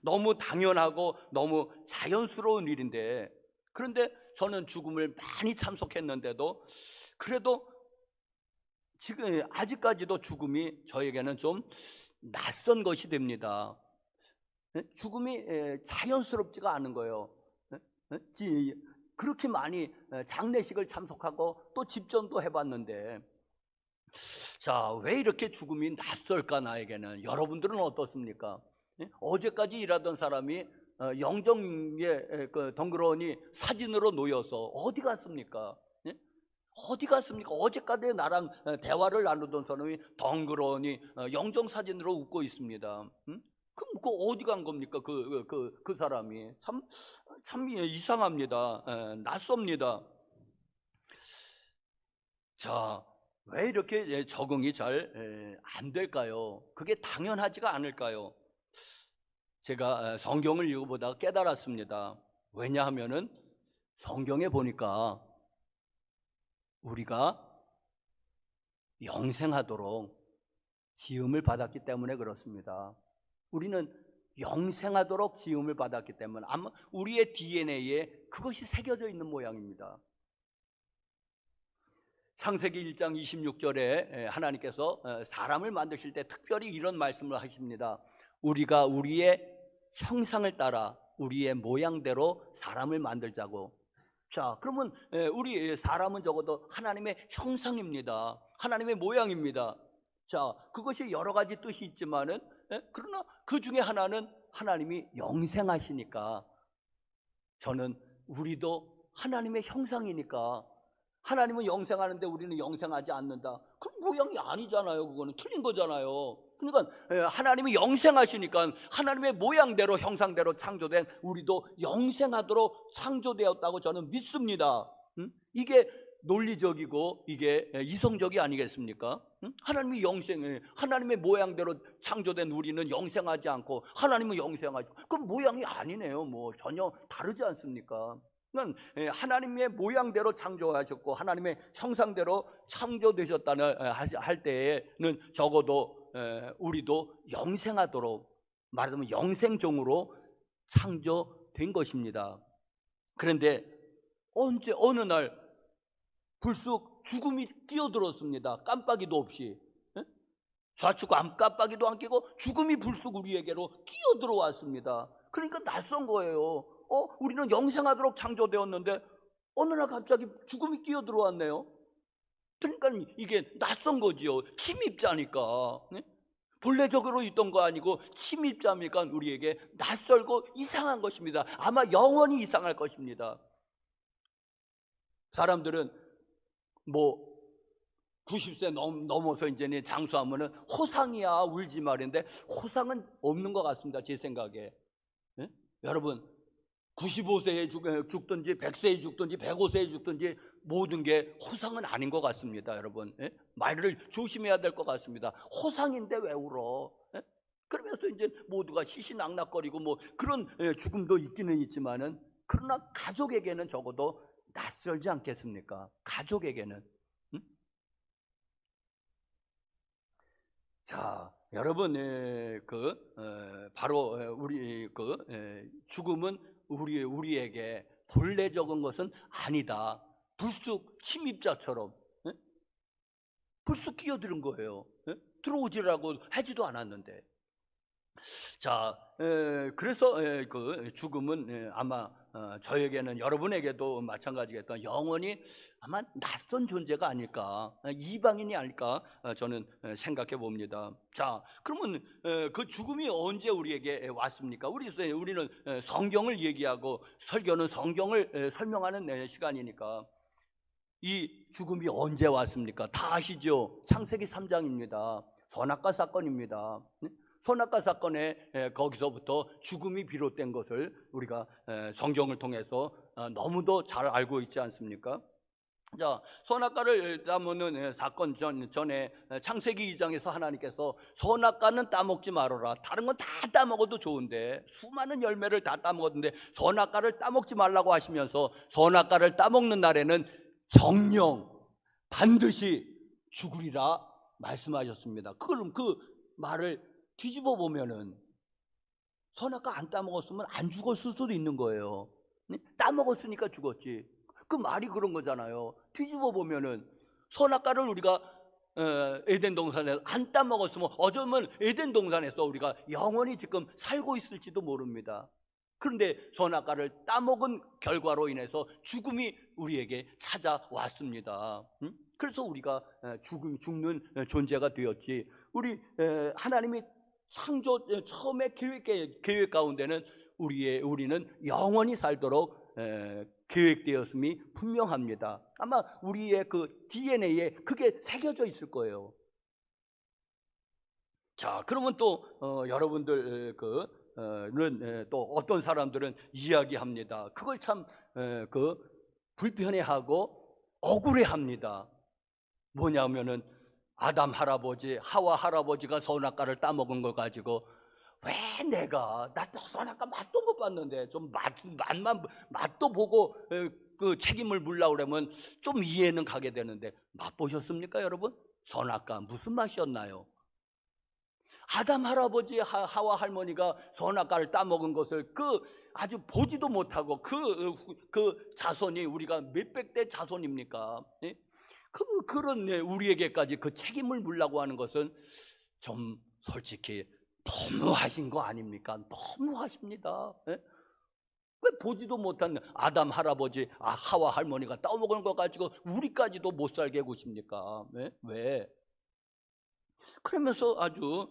너무 당연하고 너무 자연스러운 일인데, 그런데 저는 죽음을 많이 참석했는데도 그래도 지금 아직까지도 죽음이 저에게는 좀 낯선 것이 됩니다. 죽음이 자연스럽지가 않은 거예요. 그렇게 많이 장례식을 참석하고 또 집전도 해봤는데, 자, 왜 이렇게 죽음이 낯설까 나에게는? 여러분들은 어떻습니까? 어제까지 일하던 사람이 영정에 덩그러니 사진으로 놓여서 어디 갔습니까? 어디 갔습니까? 어제까지 나랑 대화를 나누던 사람이 덩그러니 영정 사진으로 웃고 있습니다. 그럼 그 어디 간 겁니까? 그 사람이 참 이상합니다. 낯섭니다. 자, 왜 이렇게 적응이 잘 안 될까요? 그게 당연하지가 않을까요? 제가 성경을 읽어보다가 깨달았습니다. 왜냐하면은 성경에 보니까 우리가 영생하도록 지음을 받았기 때문에 그렇습니다. 우리는 영생하도록 지음을 받았기 때문에 아마 우리의 DNA에 그것이 새겨져 있는 모양입니다. 창세기 1장 26절에 하나님께서 사람을 만드실 때 특별히 이런 말씀을 하십니다. 우리가 우리의 형상을 따라 우리의 모양대로 사람을 만들자고. 자, 그러면 우리 사람은 적어도 하나님의 형상입니다. 하나님의 모양입니다. 자, 그것이 여러 가지 뜻이 있지만은 그러나 그 중에 하나는 하나님이 영생하시니까 저는 우리도 하나님의 형상이니까 하나님은 영생하는데 우리는 영생하지 않는다. 그럼 모양이 아니잖아요. 그거는 틀린 거잖아요. 그러니까 하나님이 영생하시니까 하나님의 모양대로 형상대로 창조된 우리도 영생하도록 창조되었다고 저는 믿습니다. 이게 논리적이고 이게 이성적이 아니겠습니까? 하나님이 하나님의 모양대로 창조된 우리는 영생하지 않고 하나님은 영생하죠. 그럼 모양이 아니네요. 뭐 전혀 다르지 않습니까? 하나님의 모양대로 창조하셨고 하나님의 형상대로 창조되셨다는 할 때에는 적어도 우리도 영생하도록, 말하자면 영생종으로 창조된 것입니다. 그런데 어느 날 불쑥 죽음이 끼어들었습니다. 깜빡이도 없이. 좌측 깜빡이도 안 끼고 죽음이 불쑥 우리에게로 끼어들어왔습니다. 그러니까 낯선 거예요. 우리는 영생하도록 창조되었는데 어느 날 갑자기 죽음이 끼어들어왔네요. 그러니까 이게 낯선 거지요. 침입자니까. 본래적으로 있던 거 아니고 침입자니까 우리에게 낯설고 이상한 것입니다. 아마 영원히 이상할 것입니다. 사람들은 뭐 90세 넘어서 이제 장수하면은 호상이야 울지 말인데 호상은 없는 것 같습니다. 제 생각에. 여러분 95세에 죽든지 100세에 죽든지 105세에 죽든지 모든 게 호상은 아닌 것 같습니다. 여러분 말을 조심해야 될 것 같습니다. 호상인데 왜 울어? 그러면서 이제 모두가 희희낙낙거리고 뭐 그런 죽음도 있기는 있지만은 그러나 가족에게는 적어도 낯설지 않겠습니까? 가족에게는. 자, 여러분 바로 우리 죽음은 우리에게 본래적인 것은 아니다. 불쑥 침입자처럼 불쑥 끼어드는 거예요. 들어오지라고 하지도 않았는데. 자, 그래서 그 죽음은 아마 저에게는 여러분에게도 마찬가지겠다. 영원히 아마 낯선 존재가 아닐까, 이방인이 아닐까 저는 생각해 봅니다. 자, 그러면 그 죽음이 언제 우리에게 왔습니까? 우리는 성경을 얘기하고 설교는 성경을 설명하는 시간이니까 이 죽음이 언제 왔습니까? 다 아시죠? 창세기 3장입니다. 선악과 사건입니다. 선악과 사건에 거기서부터 죽음이 비롯된 것을 우리가 성경을 통해서 너무도 잘 알고 있지 않습니까? 자, 선악과를 따먹는 사건 전에 창세기 2장에서 하나님께서 선악과는 따먹지 말아라. 다른 건 다 따먹어도 좋은데 수많은 열매를 다 따먹었는데 선악과를 따먹지 말라고 하시면서 선악과를 따먹는 날에는 정령 반드시 죽으리라 말씀하셨습니다. 그럼 그 말을 뒤집어 보면은 선악과 안 따먹었으면 안 죽었을 수도 있는 거예요. 따먹었으니까 죽었지. 그 말이 그런 거잖아요. 뒤집어 보면은 선악과를 우리가 에덴 동산에서 안 따먹었으면 어쩌면 에덴 동산에서 우리가 영원히 지금 살고 있을지도 모릅니다. 그런데 선악과를 따먹은 결과로 인해서 죽음이 우리에게 찾아왔습니다. 그래서 우리가 죽는 존재가 되었지. 우리 하나님이 창조 처음에 계획 가운데는 우리는 영원히 살도록 계획되었음이 분명합니다. 아마 우리의 그 DNA에 그게 새겨져 있을 거예요. 자, 그러면 또 여러분들 또 어떤 사람들은 이야기합니다. 그걸 참 불편해하고 억울해합니다. 뭐냐면은 아담 할아버지, 하와 할아버지가 선악과를 따먹은 걸 가지고 왜 내가 나 선악과 맛도 못 봤는데 좀 맛도 보고 그 책임을 물려고 그러면 좀 이해는 가게 되는데, 맛보셨습니까 여러분? 선악과 무슨 맛이었나요? 아담 할아버지, 하와 할머니가 선악과를 따먹은 것을 아주 보지도 못하고 그 자손이 우리가 몇백 대 자손입니까? 예? 그런 우리에게까지 그 책임을 물라고 하는 것은 좀 솔직히 너무하신 거 아닙니까? 너무하십니다. 예? 왜 보지도 못한 아담 할아버지, 하와 할머니가 따먹은 거 가지고 우리까지도 못 살게 구십니까? 예? 왜? 그러면서 아주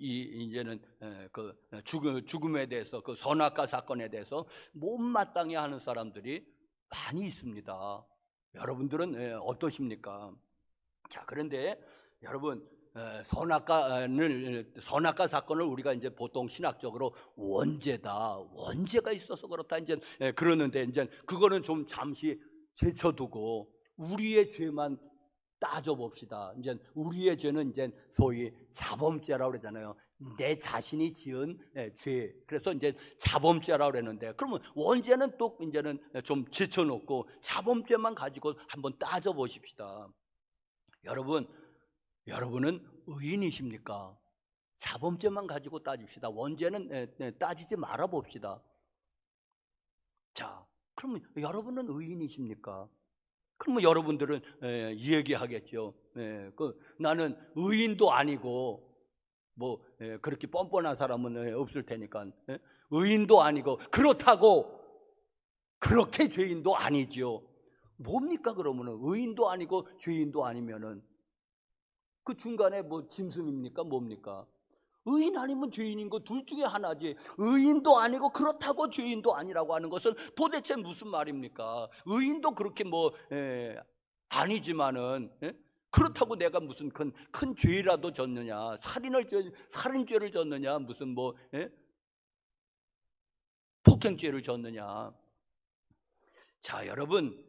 이제는 죽음에 대해서, 그 선악과 사건에 대해서 못마땅해 하는 사람들이 많이 있습니다. 여러분들은 어떠십니까? 자, 그런데 여러분, 선악과 사건을 우리가 이제 보통 신학적으로 원죄가 있어서 그렇다 이제 그러는데, 이제 그거는 좀 잠시 제쳐두고 우리의 죄만 따져봅시다. 이제 우리의 죄는 이제 소위 자범죄라고 그러잖아요. 내 자신이 지은 죄. 그래서 이제 자범죄라고 그러는데, 그러면 원죄는 또 이제는 좀 제쳐놓고 자범죄만 가지고 한번 따져보십시다. 여러분은 의인이십니까? 자범죄만 가지고 따집시다. 원죄는 따지지 말아 봅시다. 자, 그러면 여러분은 의인이십니까? 그러면 여러분들은 얘기하겠죠. 나는 의인도 아니고 그렇게 뻔뻔한 사람은 없을 테니까, 의인도 아니고 그렇다고 그렇게 죄인도 아니지요. 뭡니까 그러면은? 의인도 아니고 죄인도 아니면은 그 중간에 짐승입니까? 뭡니까? 의인 아니면 죄인인 거 둘 중에 하나지. 의인도 아니고 그렇다고 죄인도 아니라고 하는 것은 도대체 무슨 말입니까? 의인도 그렇게 아니지만은 그렇다고 내가 무슨 큰 죄라도 졌느냐, 살인죄를 졌느냐, 무슨 폭행죄를 졌느냐. 자, 여러분,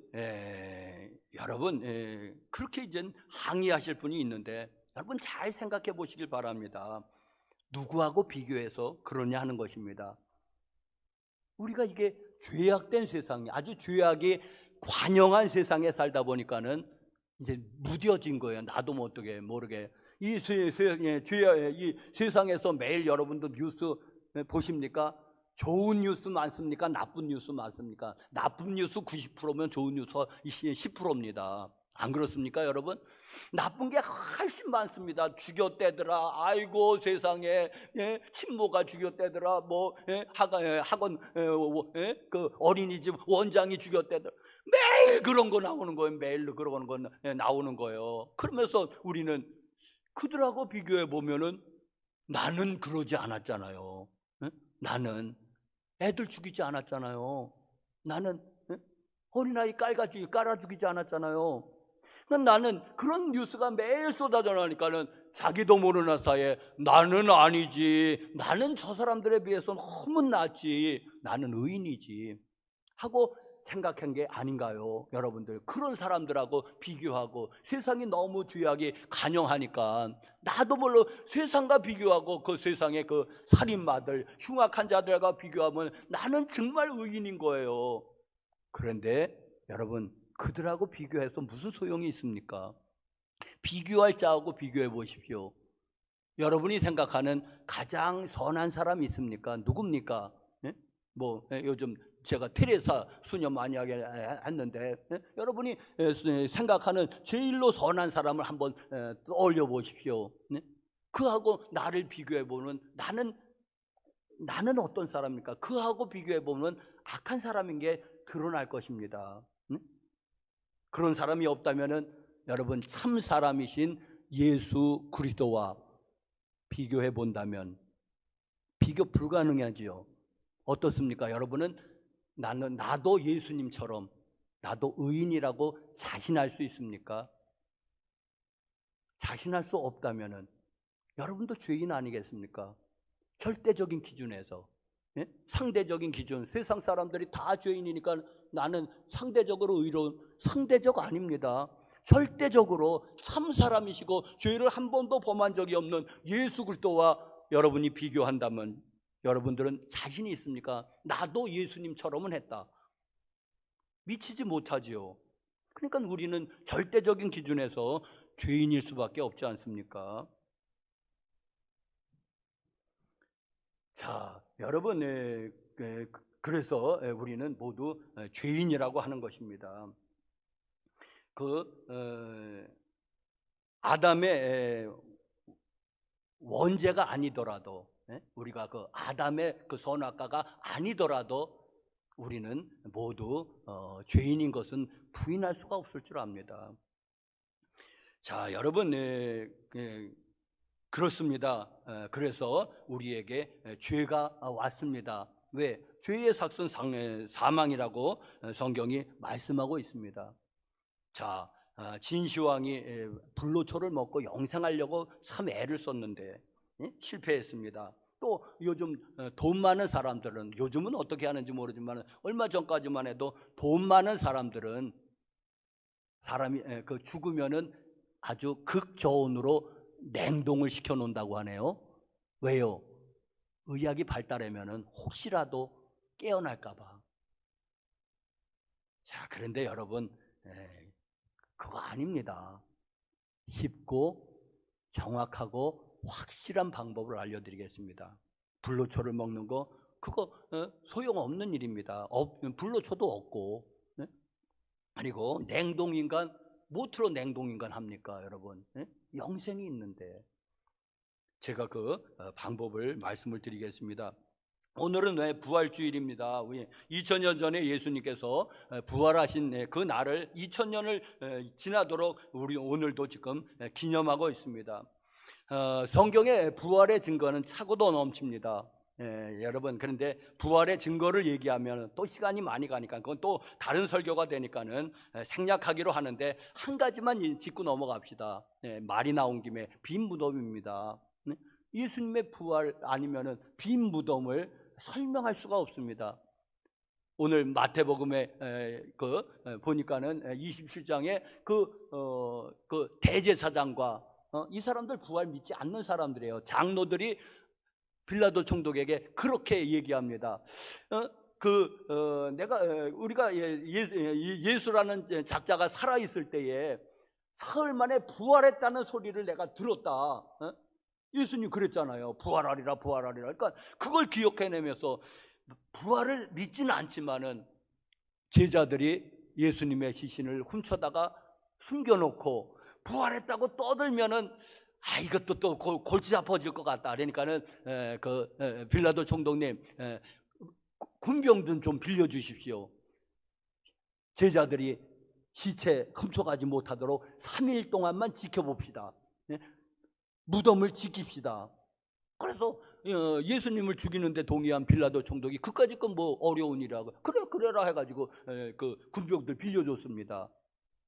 그렇게 이제 항의하실 분이 있는데, 여러분 잘 생각해 보시길 바랍니다. 누구하고 비교해서 그러냐 하는 것입니다. 우리가 이게 죄악된 세상이, 아주 죄악이 관영한 세상에 살다 보니까는 이제 무뎌진 거예요. 나도 모르게. 이 세상에서 매일 여러분도 뉴스 보십니까? 좋은 뉴스 많습니까? 나쁜 뉴스 많습니까? 나쁜 뉴스 90%면 좋은 뉴스 10%입니다. 안 그렇습니까 여러분? 나쁜 게 훨씬 많습니다. 죽였대더라, 아이고 세상에, 친모가 죽였대더라, 학원 그 어린이집 원장이 죽였대더라. 매일 그런 거 나오는 거예요. 매일 그런 거 나오는 거예요. 그러면서 우리는 그들하고 비교해 보면은 나는 그러지 않았잖아요. 나는 애들 죽이지 않았잖아요. 나는 어린아이 깔아 죽이지 않았잖아요. 나는 그런 뉴스가 매일 쏟아져 나니까는 자기도 모르는 사이에 나는 아니지, 나는 저 사람들에 비해서 너무 낫지, 나는 의인이지 하고 생각한 게 아닌가요? 여러분들, 그런 사람들하고 비교하고 세상이 너무 죄악이 간영하니까 나도 물론 세상과 비교하고 그 세상의 그 살인마들, 흉악한 자들과 비교하면 나는 정말 의인인 거예요. 그런데 여러분, 그들하고 비교해서 무슨 소용이 있습니까? 비교할 자하고 비교해 보십시오. 여러분이 생각하는 가장 선한 사람이 있습니까? 누굽니까? 요즘 제가 테레사 수녀 많이 했는데, 여러분이 생각하는 제일로 선한 사람을 한번 떠올려 보십시오. 그하고 나를 비교해 보면 나는 어떤 사람입니까? 그하고 비교해 보면 악한 사람인 게 드러날 것입니다. 그런 사람이 없다면은 여러분, 참 사람이신 예수 그리스도와 비교해 본다면 비교 불가능하지요. 어떻습니까? 여러분은 나도 예수님처럼 나도 의인이라고 자신할 수 있습니까? 자신할 수 없다면은 여러분도 죄인 아니겠습니까? 절대적인 기준에서, 상대적인 기준, 세상 사람들이 다 죄인이니까 나는 상대적으로 의로운, 상대적 아닙니다. 절대적으로 참 사람이시고 죄를 한 번도 범한 적이 없는 예수 그리스도와 여러분이 비교한다면 여러분들은 자신이 있습니까? 나도 예수님처럼은 했다. 미치지 못하지요. 그러니까 우리는 절대적인 기준에서 죄인일 수밖에 없지 않습니까? 자, 여러분, 그래서 우리는 모두 죄인이라고 하는 것입니다. 아담의 원죄가 아니더라도, 우리가 그 아담의 그 선악과가 아니더라도 우리는 모두 죄인인 것은 부인할 수가 없을 줄 압니다. 자, 여러분, 그렇습니다. 그래서 우리에게 죄가 왔습니다. 왜? 죄의 삭은 사망이라고 성경이 말씀하고 있습니다. 자, 진시황이 불로초를 먹고 영생하려고 참 애를 썼는데 실패했습니다. 또 요즘 돈 많은 사람들은, 요즘은 어떻게 하는지 모르지만 얼마 전까지만 해도 돈 많은 사람들은 사람이 죽으면은 아주 극저온으로 냉동을 시켜 놓는다고 하네요. 왜요? 의학이 발달하면은 혹시라도 깨어날까 봐. 자, 그런데 여러분, 그거 아닙니다. 쉽고 정확하고 확실한 방법을 알려드리겠습니다. 불로초를 먹는 거, 그거 소용없는 일입니다. 불로초도 없고, 그리고 냉동인간, 뭐로 냉동인간 합니까, 여러분? 영생이 있는데. 제가 그 방법을 말씀을 드리겠습니다. 오늘은 왜 부활주일입니다. 2000년 전에 예수님께서 부활하신 그 날을 2000년을 지나도록 우리 오늘도 지금 기념하고 있습니다. 성경의 부활의 증거는 차고도 넘칩니다. 여러분, 그런데 부활의 증거를 얘기하면 또 시간이 많이 가니까 그건 또 다른 설교가 되니까는 생략하기로 하는데 한 가지만 짚고 넘어갑시다. 말이 나온 김에 빈 무덤입니다. 예수님의 부활 아니면은 빈 무덤을 설명할 수가 없습니다. 오늘 마태복음에 보니까는 27장에 그 대제사장과 이 사람들 부활 믿지 않는 사람들이에요. 장로들이 빌라도 총독에게 그렇게 얘기합니다. 우리가 예수라는 작자가 살아 있을 때에 사흘 만에 부활했다는 소리를 내가 들었다. 예수님 그랬잖아요. 부활하리라, 부활하리라. 그러니까 그걸 기억해내면서 부활을 믿지는 않지만은 제자들이 예수님의 시신을 훔쳐다가 숨겨놓고 부활했다고 떠들면은 이것도 또 골치 아파질 것 같다. 그러니까는 빌라도 총독님, 군병 좀 빌려주십시오. 제자들이 시체 훔쳐가지 못하도록 3일 동안만 지켜봅시다. 무덤을 지킵시다. 그래서 예수님을 죽이는데 동의한 빌라도 총독이 그까짓 건 뭐 어려운 일이라고 그래라 해가지고 그 군병들 빌려줬습니다.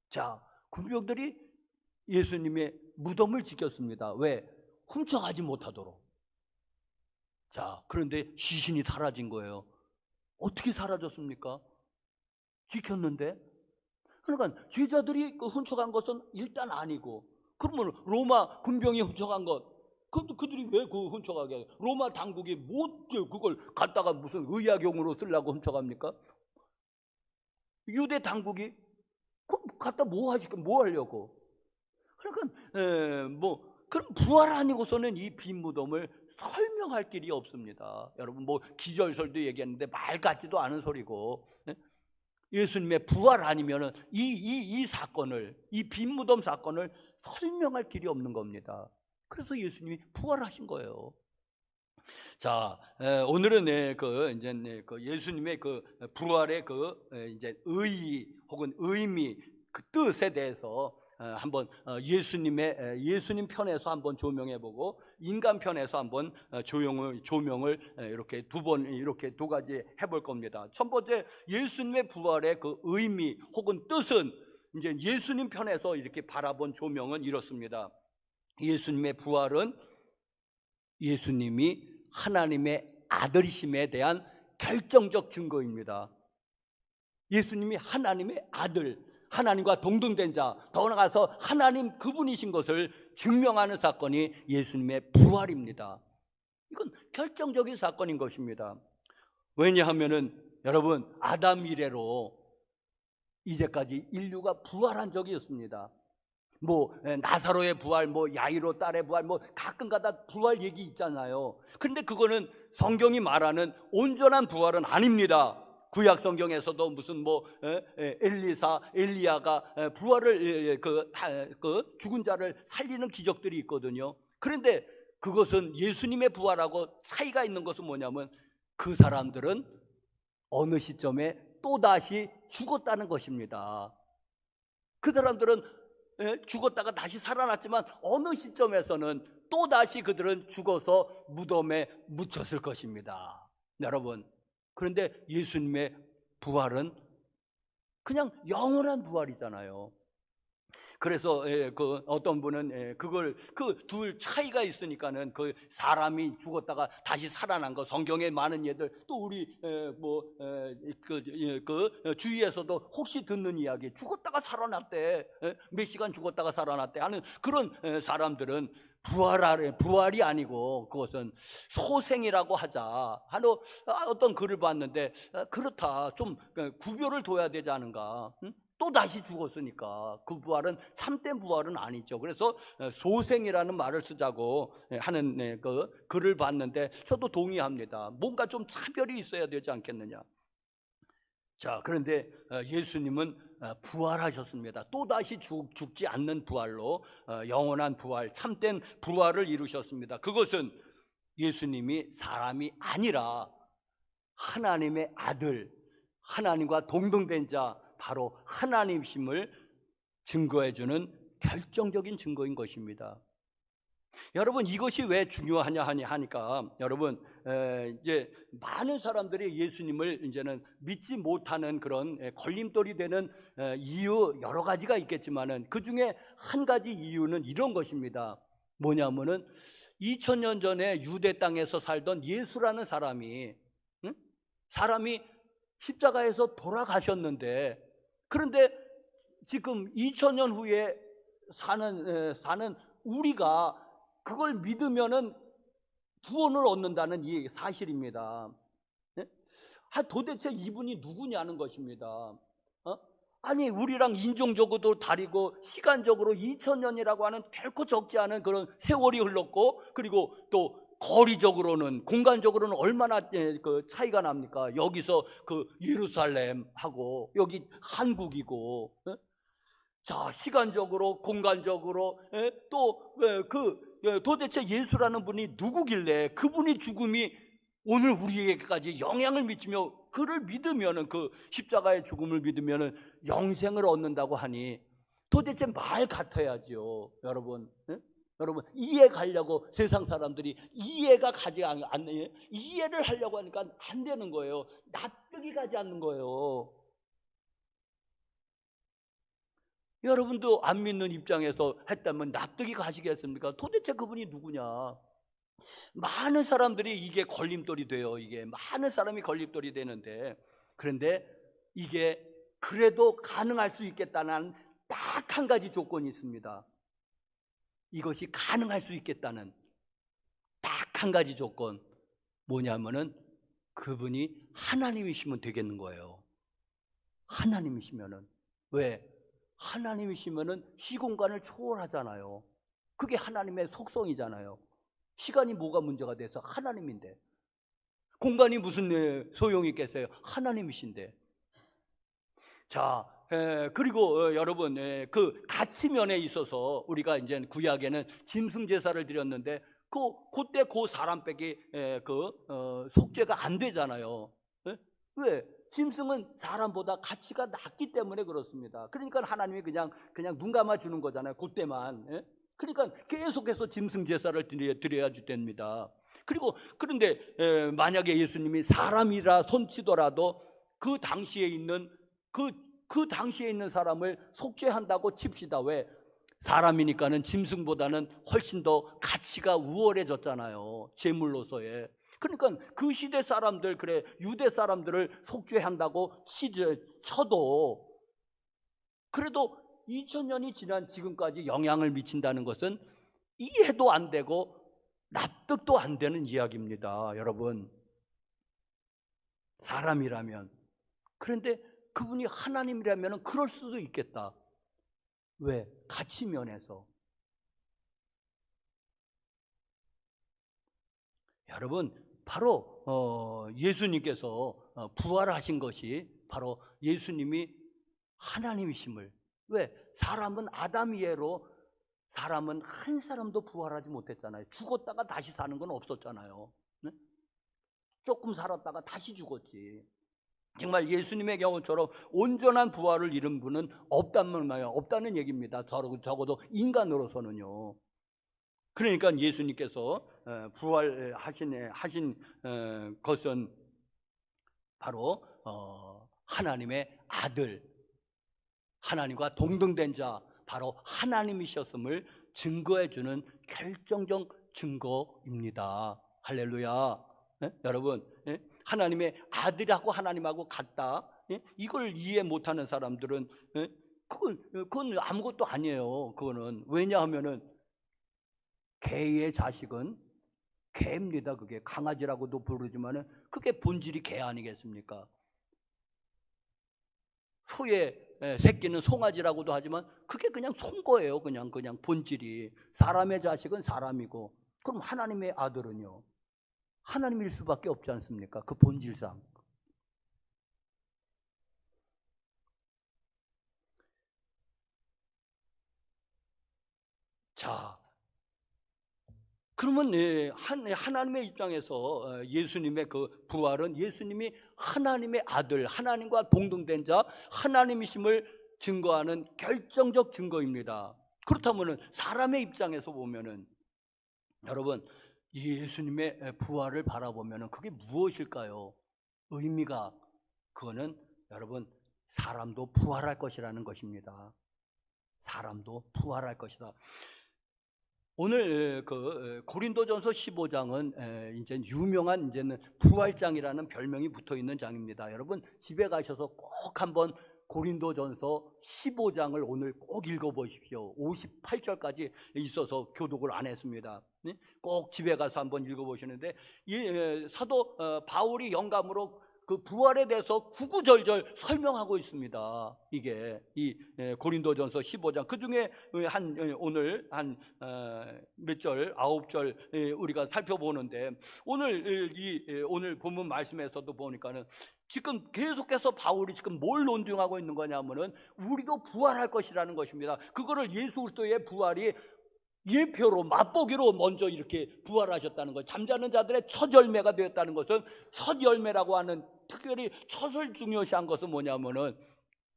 자, 군병들이 예수님의 무덤을 지켰습니다. 왜? 훔쳐가지 못하도록. 자, 그런데 시신이 사라진 거예요. 어떻게 사라졌습니까? 지켰는데. 그러니까 제자들이 훔쳐간 것은 일단 아니고, 그러면 로마 군병이 훔쳐간 것, 그들이 왜 그 훔쳐가게 해요? 로마 당국이 뭐 그걸 갖다가 무슨 의약용으로 쓰려고 훔쳐갑니까? 유대 당국이 갖다 뭐 하려고? 그러니까 그럼 부활 아니고서는 이 빈 무덤을 설명할 길이 없습니다. 여러분, 뭐 기절설도 얘기했는데 말 같지도 않은 소리고, 예수님의 부활 아니면은 이 사건을, 이 빈 무덤 사건을 설명할 길이 없는 겁니다. 그래서 예수님이 부활하신 거예요. 자, 오늘은 예수님의 부활의 이제 의의 혹은 의미, 그 뜻에 대해서 한번 예수님 편에서 한번 조명해보고 인간 편에서 한번 조명을 이렇게 이렇게 두 가지 해볼 겁니다. 첫 번째, 예수님의 부활의 그 의미 혹은 뜻은 이제 예수님 편에서 이렇게 바라본 조명은 이렇습니다. 예수님의 부활은 예수님이 하나님의 아들이심에 대한 결정적 증거입니다. 예수님이 하나님의 아들, 하나님과 동등된 자, 더 나아가서 하나님 그분이신 것을 증명하는 사건이 예수님의 부활입니다. 이건 결정적인 사건인 것입니다. 왜냐하면은 여러분, 아담 이래로 이제까지 인류가 부활한 적이 없습니다. 뭐 나사로의 부활, 뭐 야이로 딸의 부활, 뭐 가끔가다 부활 얘기 있잖아요. 그런데 그거는 성경이 말하는 온전한 부활은 아닙니다. 구약 성경에서도 무슨 뭐 엘리사, 엘리야가 부활을 그 죽은 자를 살리는 기적들이 있거든요. 그런데 그것은 예수님의 부활하고 차이가 있는 것은 뭐냐면 그 사람들은 어느 시점에 또다시 죽었다는 것입니다. 그 사람들은 죽었다가 다시 살아났지만 어느 시점에서는 또다시 그들은 죽어서 무덤에 묻혔을 것입니다. 여러분, 그런데 예수님의 부활은 그냥 영원한 부활이잖아요. 그래서 그 어떤 분은 그걸 그 둘 차이가 있으니까는 그 사람이 죽었다가 다시 살아난 거, 성경에 많은 예들, 또 우리 그 주위에서도 혹시 듣는 이야기, 죽었다가 살아났대, 몇 시간 죽었다가 살아났대 하는 그런 사람들은 부활이 아니고 그것은 소생이라고 하자 하는 어떤 글을 봤는데, 그렇다, 좀 구별을 둬야 되지 않은가. 응? 또 다시 죽었으니까 그 부활은 참된 부활은 아니죠. 그래서 소생이라는 말을 쓰자고 하는 그 글을 봤는데 저도 동의합니다. 뭔가 좀 차별이 있어야 되지 않겠느냐. 자, 그런데 예수님은 부활하셨습니다. 또다시 죽지 않는 부활로 영원한 부활, 참된 부활을 이루셨습니다. 그것은 예수님이 사람이 아니라 하나님의 아들, 하나님과 동등된 자, 바로 하나님심을 증거해주는 결정적인 증거인 것입니다. 여러분, 이것이 왜 중요하냐 하니까 여러분, 이제 많은 사람들이 예수님을 이제는 믿지 못하는 그런 걸림돌이 되는 이유 여러 가지가 있겠지만은 그 중에 한 가지 이유는 이런 것입니다. 뭐냐면은 2000년 전에 유대 땅에서 살던 예수라는 사람이 십자가에서 돌아가셨는데, 그런데 지금 2000년 후에 사는 우리가 그걸 믿으면은 구원을 얻는다는 이 사실입니다. 도대체 이분이 누구냐는 것입니다. 아니, 우리랑 인종적으로도 다르고 시간적으로 2000년이라고 하는 결코 적지 않은 그런 세월이 흘렀고, 그리고 또 거리적으로는, 공간적으로는 얼마나 그 차이가 납니까? 여기서 그 예루살렘하고 여기 한국이고, 자, 시간적으로, 공간적으로, 또 도대체 예수라는 분이 누구길래 그분이 죽음이 오늘 우리에게까지 영향을 미치며 그를 믿으면은, 그 십자가의 죽음을 믿으면은 영생을 얻는다고 하니 도대체 말 같아야지요, 여러분. 여러분, 이해 가려고 세상 사람들이 이해가 가지 않는, 이해를 하려고 하니까 안 되는 거예요. 납득이 가지 않는 거예요. 여러분도 안 믿는 입장에서 했다면 납득이 가시겠습니까? 도대체 그분이 누구냐? 많은 사람들이 이게 걸림돌이 돼요. 이게 많은 사람이 걸림돌이 되는데, 그런데 이게 그래도 가능할 수 있겠다는 딱 한 가지 조건이 있습니다. 이것이 가능할 수 있겠다는 딱 한 가지 조건, 뭐냐면은 그분이 하나님이시면 되겠는 거예요. 하나님이시면은. 왜? 하나님이시면은 시공간을 초월하잖아요. 그게 하나님의 속성이잖아요. 시간이 뭐가 문제가 돼서 하나님인데, 공간이 무슨 소용이 있겠어요? 하나님이신데. 자, 그리고 여러분, 그 가치면에 있어서 우리가 이제 구약에는 짐승 제사를 드렸는데 그때 그 사람밖에 속죄가 안 되잖아요. 왜? 짐승은 사람보다 가치가 낮기 때문에 그렇습니다. 그러니까 하나님이 그냥 눈 감아 주는 거잖아요. 그때만. 그러니까 계속해서 짐승 제사를 드려야 됩니다. 그런데 만약에 예수님이 사람이라 손치더라도 그 당시에 있는 사람을 속죄한다고 칩시다. 왜? 사람이니까는 짐승보다는 훨씬 더 가치가 우월해졌잖아요, 제물로서의. 그러니까 그 시대 사람들, 유대 사람들을 속죄한다고 쳐도 그래도 2000년이 지난 지금까지 영향을 미친다는 것은 이해도 안 되고 납득도 안 되는 이야기입니다, 여러분. 사람이라면. 그런데 그분이 하나님이라면 그럴 수도 있겠다. 왜? 가치 면에서. 여러분, 바로 예수님께서 부활하신 것이 바로 예수님이 하나님이심을. 왜? 사람은 아담 이해로 사람은 한 사람도 부활하지 못했잖아요. 죽었다가 다시 사는 건 없었잖아요. 네? 조금 살았다가 다시 죽었지. 정말 예수님의 경우처럼 온전한 부활을 이룬 분은 없다는 얘기입니다. 적어도 인간으로서는요. 그러니까 예수님께서 부활하신 것은 바로 하나님의 아들, 하나님과 동등된 자, 바로 하나님이셨음을 증거해주는 결정적 증거입니다. 할렐루야. 여러분, 하나님의 아들하고 하나님하고 같다, 이걸 이해 못하는 사람들은 그건 아무것도 아니에요. 그거는. 왜냐하면은 개의 자식은 개입니다. 그게 강아지라고도 부르지만은 그게 본질이 개 아니겠습니까? 소의 새끼는 송아지라고도 하지만 그게 그냥 송 거예요. 그냥 본질이. 사람의 자식은 사람이고, 그럼 하나님의 아들은요, 하나님일 수밖에 없지 않습니까? 그 본질상. 자, 그러면 하나님의 입장에서 예수님의 그 부활은 예수님이 하나님의 아들, 하나님과 동등된 자, 하나님이심을 증거하는 결정적 증거입니다. 그렇다면 사람의 입장에서 보면은, 여러분, 예수님의 부활을 바라보면은 그게 무엇일까요? 의미가, 그거는 여러분, 사람도 부활할 것이라는 것입니다. 사람도 부활할 것이다. 오늘 그 고린도전서 15장은 이제 유명한 이제는 부활장이라는 별명이 붙어 있는 장입니다. 여러분, 집에 가셔서 꼭 한번 고린도전서 15장을 오늘 꼭 읽어보십시오. 58절까지 있어서 교독을 안 했습니다. 꼭 집에 가서 한번 읽어보시는데, 사도 바울이 영감으로 그 부활에 대해서 구구절절 설명하고 있습니다. 이게 이 고린도전서 15장, 그 중에 오늘 한 몇 절, 9절 우리가 살펴보는데, 오늘 본문 말씀에서도 보니까는 지금 계속해서 바울이 지금 뭘 논증하고 있는 거냐면은 우리도 부활할 것이라는 것입니다. 그거를 예수 그리스도의 부활이 예표로, 맛보기로 먼저 이렇게 부활하셨다는 것. 잠자는 자들의 첫 열매가 되었다는 것은, 첫 열매라고 하는, 특별히 첫을 중요시한 것은 뭐냐면은,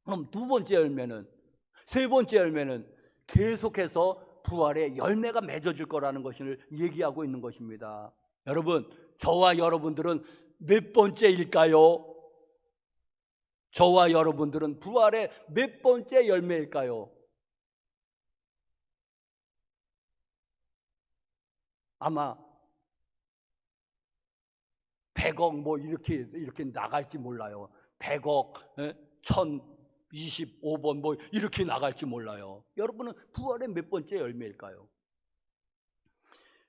그럼 두 번째 열매는, 세 번째 열매는 계속해서 부활의 열매가 맺어질 거라는 것을 얘기하고 있는 것입니다. 여러분, 저와 여러분들은 몇 번째일까요? 저와 여러분들은 부활의 몇 번째 열매일까요? 아마 100억 뭐 이렇게 나갈지 몰라요. 100억, 1025번 뭐 이렇게 나갈지 몰라요. 여러분은 부활의 몇 번째 열매일까요?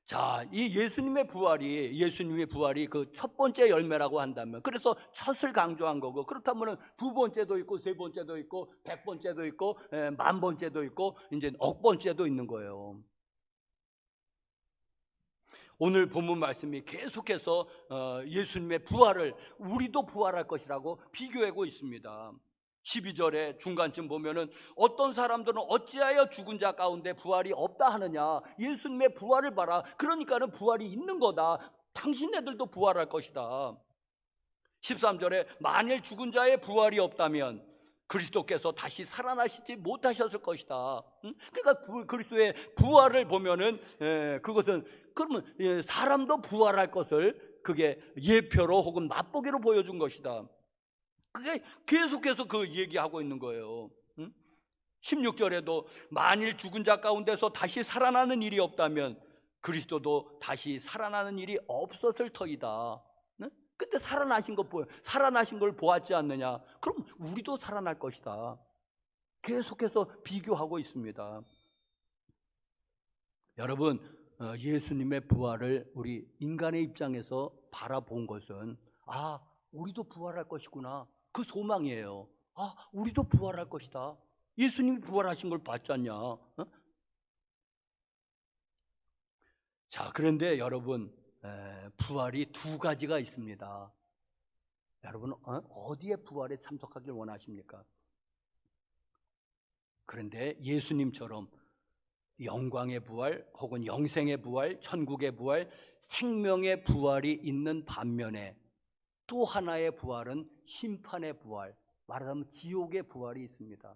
자, 이 예수님의 부활이 그 첫 번째 열매라고 한다면, 그래서 첫을 강조한 거고, 그렇다면 두 번째도 있고, 세 번째도 있고, 100번째도 있고, 10,000번째도 있고, 이제 억 번째도 있는 거예요. 오늘 본문 말씀이 계속해서 예수님의 부활을 우리도 부활할 것이라고 비교하고 있습니다. 12절에 중간쯤 보면은, 어떤 사람들은 어찌하여 죽은 자 가운데 부활이 없다 하느냐, 예수님의 부활을 봐라. 그러니까는 부활이 있는 거다. 당신네들도 부활할 것이다. 13절에 만일 죽은 자의 부활이 없다면 그리스도께서 다시 살아나시지 못하셨을 것이다. 그러니까 그리스도의 부활을 보면은 그것은, 그러면 사람도 부활할 것을 그게 예표로 혹은 맛보기로 보여준 것이다. 그게 계속해서 그 얘기하고 있는 거예요. 16절에도 만일 죽은 자 가운데서 다시 살아나는 일이 없다면 그리스도도 다시 살아나는 일이 없었을 터이다. 근데 살아나신 걸 보았지 않느냐? 그럼 우리도 살아날 것이다. 계속해서 비교하고 있습니다. 여러분, 예수님의 부활을 우리 인간의 입장에서 바라본 것은 우리도 부활할 것이구나, 그 소망이에요. 우리도 부활할 것이다. 예수님이 부활하신 걸 봤지 않냐? 자, 그런데 여러분, 부활이 두 가지가 있습니다. 여러분, 어디에 부활에 참석하길 원하십니까? 그런데 예수님처럼 영광의 부활 혹은 영생의 부활, 천국의 부활, 생명의 부활이 있는 반면에 또 하나의 부활은 심판의 부활, 말하자면 지옥의 부활이 있습니다.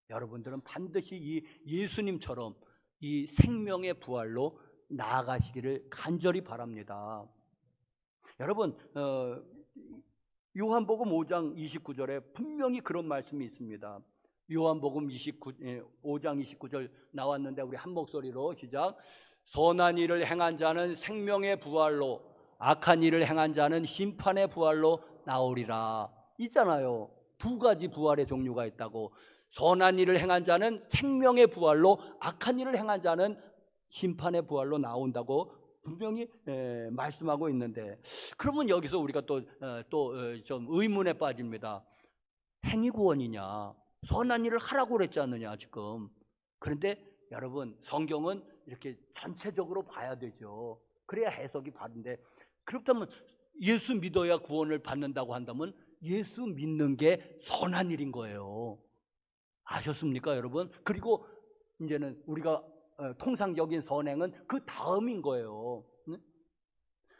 여러분들은 반드시 이 예수님처럼 이 생명의 부활로 나아가시기를 간절히 바랍니다. 여러분, 요한복음 5장 29절에 분명히 그런 말씀이 있습니다. 요한복음 5장 29절 나왔는데 우리 한 목소리로 시작. 선한 일을 행한 자는 생명의 부활로, 악한 일을 행한 자는 심판의 부활로 나오리라. 있잖아요. 두 가지 부활의 종류가 있다고. 선한 일을 행한 자는 생명의 부활로, 악한 일을 행한 자는 심판의 부활로 나온다고 분명히 말씀하고 있는데, 그러면 여기서 우리가 또 좀 의문에 빠집니다. 행위 구원이냐, 선한 일을 하라고 그랬지 않느냐 지금. 그런데 여러분, 성경은 이렇게 전체적으로 봐야 되죠. 그래야 해석이 바른데, 그렇다면 예수 믿어야 구원을 받는다고 한다면 예수 믿는 게 선한 일인 거예요. 아셨습니까 여러분? 그리고 이제는 우리가 통상적인 선행은 그 다음인 거예요.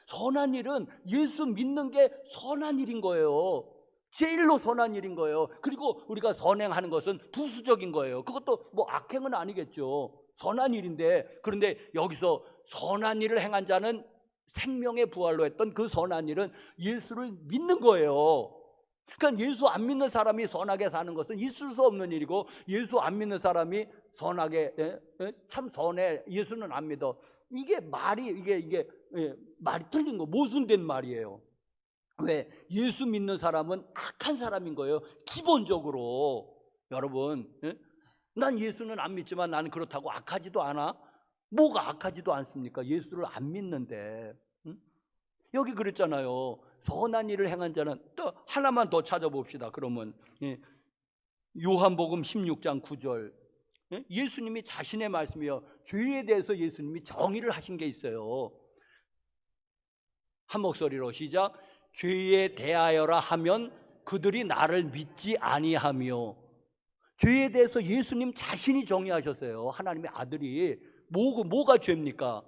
선한 일은 예수 믿는 게 선한 일인 거예요. 제일로 선한 일인 거예요. 그리고 우리가 선행하는 것은 부수적인 거예요. 그것도 뭐 악행은 아니겠죠. 선한 일인데, 그런데 여기서 선한 일을 행한 자는 생명의 부활로 했던 그 선한 일은 예수를 믿는 거예요. 그러니까 예수 안 믿는 사람이 선하게 사는 것은 있을 수 없는 일이고, 예수 안 믿는 사람이 선하게 참 선해, 예수는 안 믿어, 이게 말이 이게 말이 틀린 거, 모순된 말이에요. 왜? 예수 믿는 사람은 악한 사람인 거예요, 기본적으로. 여러분, 난 예수는 안 믿지만 나는 그렇다고 악하지도 않아? 뭐가 악하지도 않습니까? 예수를 안 믿는데. 여기 그랬잖아요. 선한 일을 행한 자는, 또 하나만 더 찾아봅시다. 그러면 요한복음 16장 9절, 예수님이 자신의 말씀이요, 죄에 대해서 예수님이 정의를 하신 게 있어요. 한 목소리로 시작. 죄에 대하여라 하면 그들이 나를 믿지 아니하며. 죄에 대해서 예수님 자신이 정의하셨어요. 하나님의 아들이. 뭐가 죄입니까?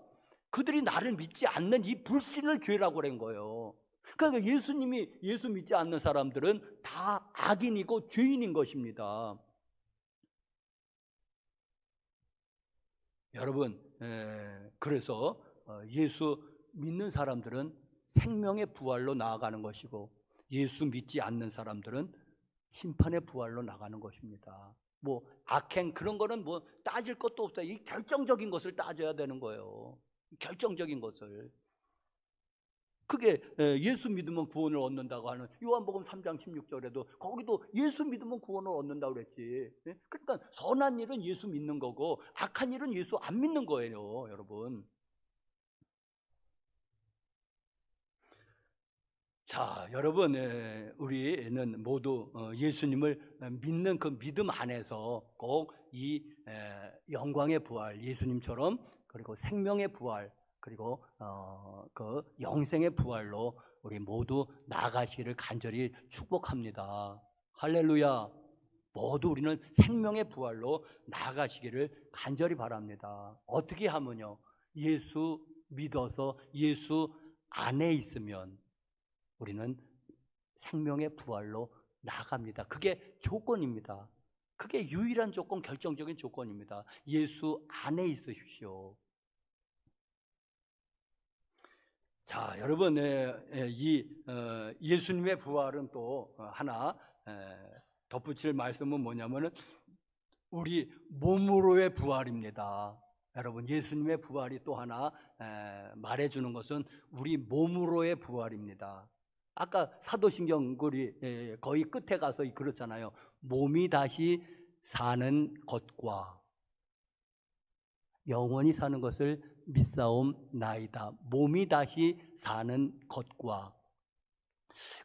그들이 나를 믿지 않는 이 불신을 죄라고 그런 거예요. 그러니까 예수님이 예수 믿지 않는 사람들은 다 악인이고 죄인인 것입니다. 여러분, 그래서 예수 믿는 사람들은 생명의 부활로 나아가는 것이고, 예수 믿지 않는 사람들은 심판의 부활로 나가는 것입니다. 뭐 악행 그런 거는 뭐 따질 것도 없어요. 이 결정적인 것을 따져야 되는 거예요. 결정적인 것을. 그게 예수 믿으면 구원을 얻는다고 하는 요한복음 3장 16절에도 거기도 예수 믿으면 구원을 얻는다고 그랬지. 그러니까 선한 일은 예수 믿는 거고 악한 일은 예수 안 믿는 거예요, 여러분. 자, 여러분, 우리는 모두 예수님을 믿는 그 믿음 안에서 꼭 이 영광의 부활, 예수님처럼, 그리고 생명의 부활, 그리고 그 영생의 부활로 우리 모두 나아가시기를 간절히 축복합니다. 할렐루야. 모두 우리는 생명의 부활로 나아가시기를 간절히 바랍니다. 어떻게 하면요? 예수 믿어서 예수 안에 있으면 우리는 생명의 부활로 나아갑니다. 그게 조건입니다. 그게 유일한 조건, 결정적인 조건입니다. 예수 안에 있으십시오. 자, 여러분, 이 예수님의 부활은 또 하나 덧붙일 말씀은 뭐냐면은 우리 몸으로의 부활입니다. 여러분, 예수님의 부활이 또 하나 말해주는 것은 우리 몸으로의 부활입니다. 아까 사도신경 거의 끝에 가서 그렇잖아요. 몸이 다시 사는 것과 영원히 사는 것을 믿사옵나이다. 몸이 다시 사는 것과.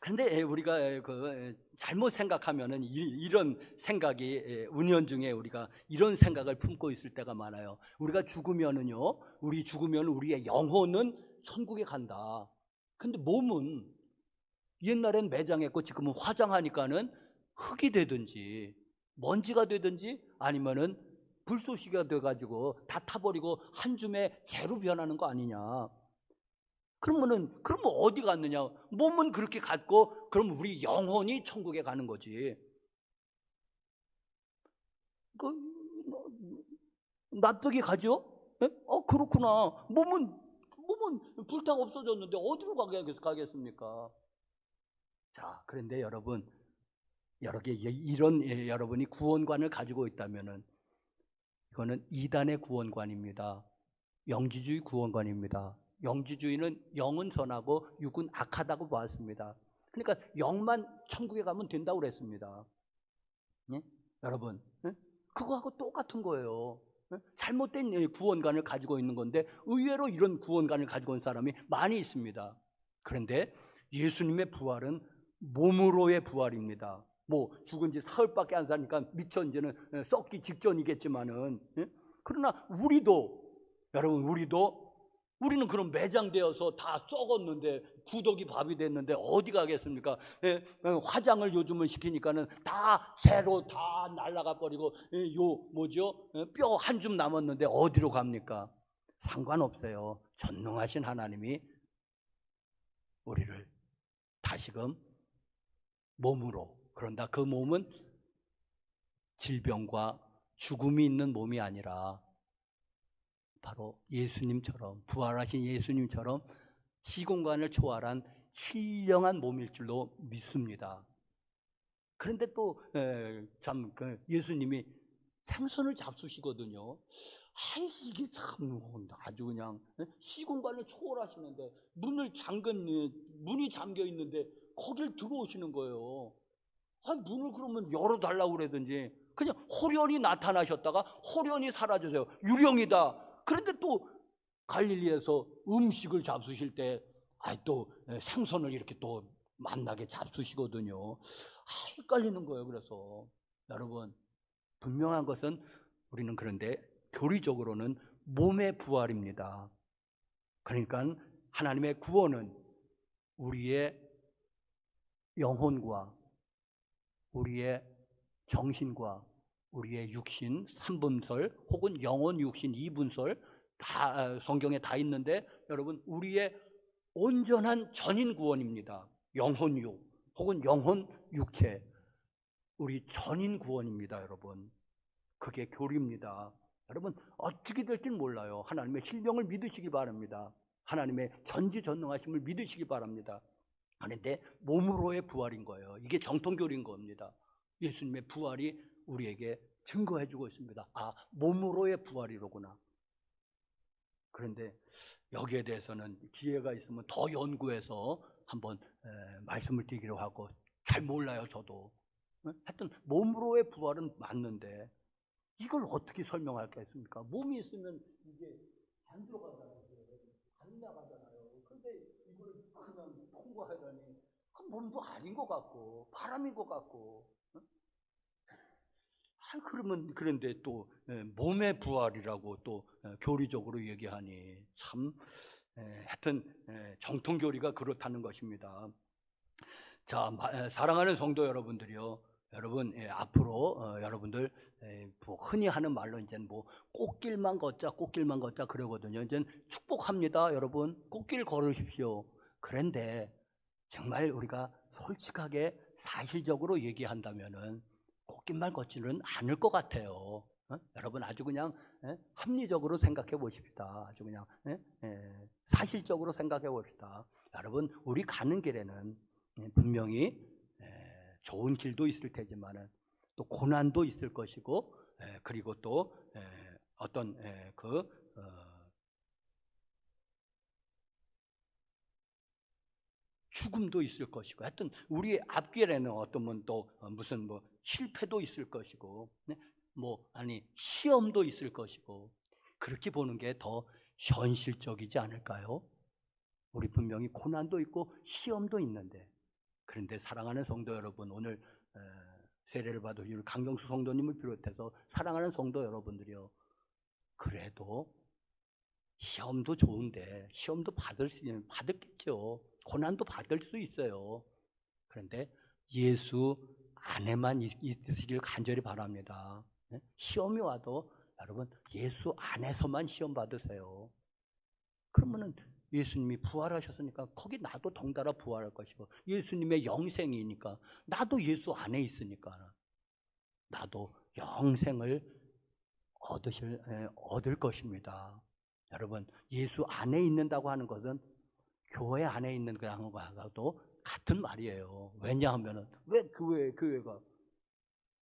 그런데 우리가 잘못 생각하면은 이런 생각이 은연중에 우리가 이런 생각을 품고 있을 때가 많아요. 우리가 죽으면은요, 우리 죽으면 우리의 영혼은 천국에 간다. 근데 몸은 옛날엔 매장했고 지금은 화장하니까는 흙이 되든지 먼지가 되든지 아니면은 불쏘시개가 돼가지고 다 타버리고 한 줌에 재로 변하는 거 아니냐. 그러면 어디 갔느냐? 몸은 그렇게 갔고, 그럼 우리 영혼이 천국에 가는 거지. 그 납득이 가죠? 예? 그렇구나. 몸은 불타고 없어졌는데 어디로 가겠습니까? 자, 그런데 여러분, 이런 여러분이 구원관을 가지고 있다면은 이거는 이단의 구원관입니다. 영지주의 구원관입니다. 영지주의는 영은 선하고 육은 악하다고 보았습니다. 그러니까 영만 천국에 가면 된다고 그랬습니다. 예? 여러분, 예? 그거하고 똑같은 거예요. 예? 잘못된 구원관을 가지고 있는 건데 의외로 이런 구원관을 가지고 있는 사람이 많이 있습니다. 그런데 예수님의 부활은 몸으로의 부활입니다. 뭐 죽은 지 사흘밖에 안 사니까 미처 이제는 썩기 직전이겠지만은, 예? 그러나 여러분 우리는 그럼 매장되어서 다 썩었는데 구더기 밥이 됐는데 어디 가겠습니까? 예, 화장을 요즘은 시키니까는 다 재로 다 날아가 버리고, 뼈 한 줌 남았는데 어디로 갑니까? 상관없어요. 전능하신 하나님이 우리를 다시금 몸으로, 그런다 그 몸은 질병과 죽음이 있는 몸이 아니라 바로 예수님처럼, 부활하신 예수님처럼 시공간을 초월한 신령한 몸일 줄로 믿습니다. 그런데 또 참 예수님이 생선을 잡수시거든요. 이게 참 아주 그냥 시공간을 초월하시는데 문이 잠겨 있는데 거길 들어오시는 거예요. 문을 그러면 열어달라고 그러든지 그냥 호련히 나타나셨다가 호련히 사라져요. 유령이다. 그런데 또 갈릴리에서 음식을 잡수실 때 또 생선을 이렇게 또 만나게 잡수시거든요. 헷갈리는 거예요. 그래서 여러분, 분명한 것은 우리는 그런데 교리적으로는 몸의 부활입니다. 그러니까 하나님의 구원은 우리의 영혼과 우리의 정신과 우리의 육신 3분설 혹은 영혼 육신 2분설 다 성경에 다 있는데, 여러분 우리의 온전한 전인 구원입니다. 영혼육 혹은 영혼 육체, 우리 전인 구원입니다. 여러분, 그게 교리입니다. 여러분 어떻게 될지는 몰라요. 하나님의 신령을 믿으시기 바랍니다. 하나님의 전지전능하심을 믿으시기 바랍니다. 그런데 몸으로의 부활인 거예요. 이게 정통교리인 겁니다. 예수님의 부활이 우리에게 증거해주고 있습니다. 몸으로의 부활이로구나. 그런데 여기에 대해서는 기회가 있으면 더 연구해서 한번 말씀을 드리기로 하고, 잘 몰라요 저도. 하여튼 몸으로의 부활은 맞는데 이걸 어떻게 설명할겠습니까? 몸이 있으면 이게 안 들어가잖아요. 안 나가잖아요. 근데 이걸 그냥 통과하다니 몸도 아닌 것 같고 바람인 것 같고. 그런데 또 몸의 부활이라고 또 교리적으로 얘기하니 참 하여튼 정통교리가 그렇다는 것입니다. 자, 사랑하는 성도 여러분들이요, 여러분 앞으로 여러분들 흔히 하는 말로 이제 꽃길만 걷자 그러거든요. 이제 축복합니다. 여러분 꽃길 걸으십시오. 그런데 정말 우리가 솔직하게 사실적으로 얘기한다면은 꽃길만 걷지는 않을 것 같아요. 여러분 아주 그냥 합리적으로 생각해 보십시다. 아주 그냥 사실적으로 생각해 봅시다. 여러분 우리 가는 길에는 분명히 좋은 길도 있을 테지만은 또 고난도 있을 것이고, 그리고 또 어떤 죽음도 있을 것이고, 하여튼 우리의 앞길에는 어떤 또 무슨 실패도 있을 것이고, 네? 시험도 있을 것이고, 그렇게 보는 게 더 현실적이지 않을까요? 우리 분명히 고난도 있고 시험도 있는데, 그런데 사랑하는 성도 여러분, 오늘 세례를 받으신 강경수 성도님을 비롯해서 사랑하는 성도 여러분들이요, 그래도 시험도 좋은데 시험도 받았겠죠. 고난도 받을 수 있어요. 그런데 예수 안에만 있으시길 간절히 바랍니다. 시험이 와도 여러분 예수 안에서만 시험 받으세요. 그러면은 예수님이 부활하셨으니까 거기 나도 덩달아 부활할 것이고, 예수님의 영생이니까 나도 예수 안에 있으니까 나도 영생을 얻을 것입니다. 여러분, 예수 안에 있는다고 하는 것은 교회 안에 있는 거하고도 같은 말이에요. 왜냐하면 왜 교회가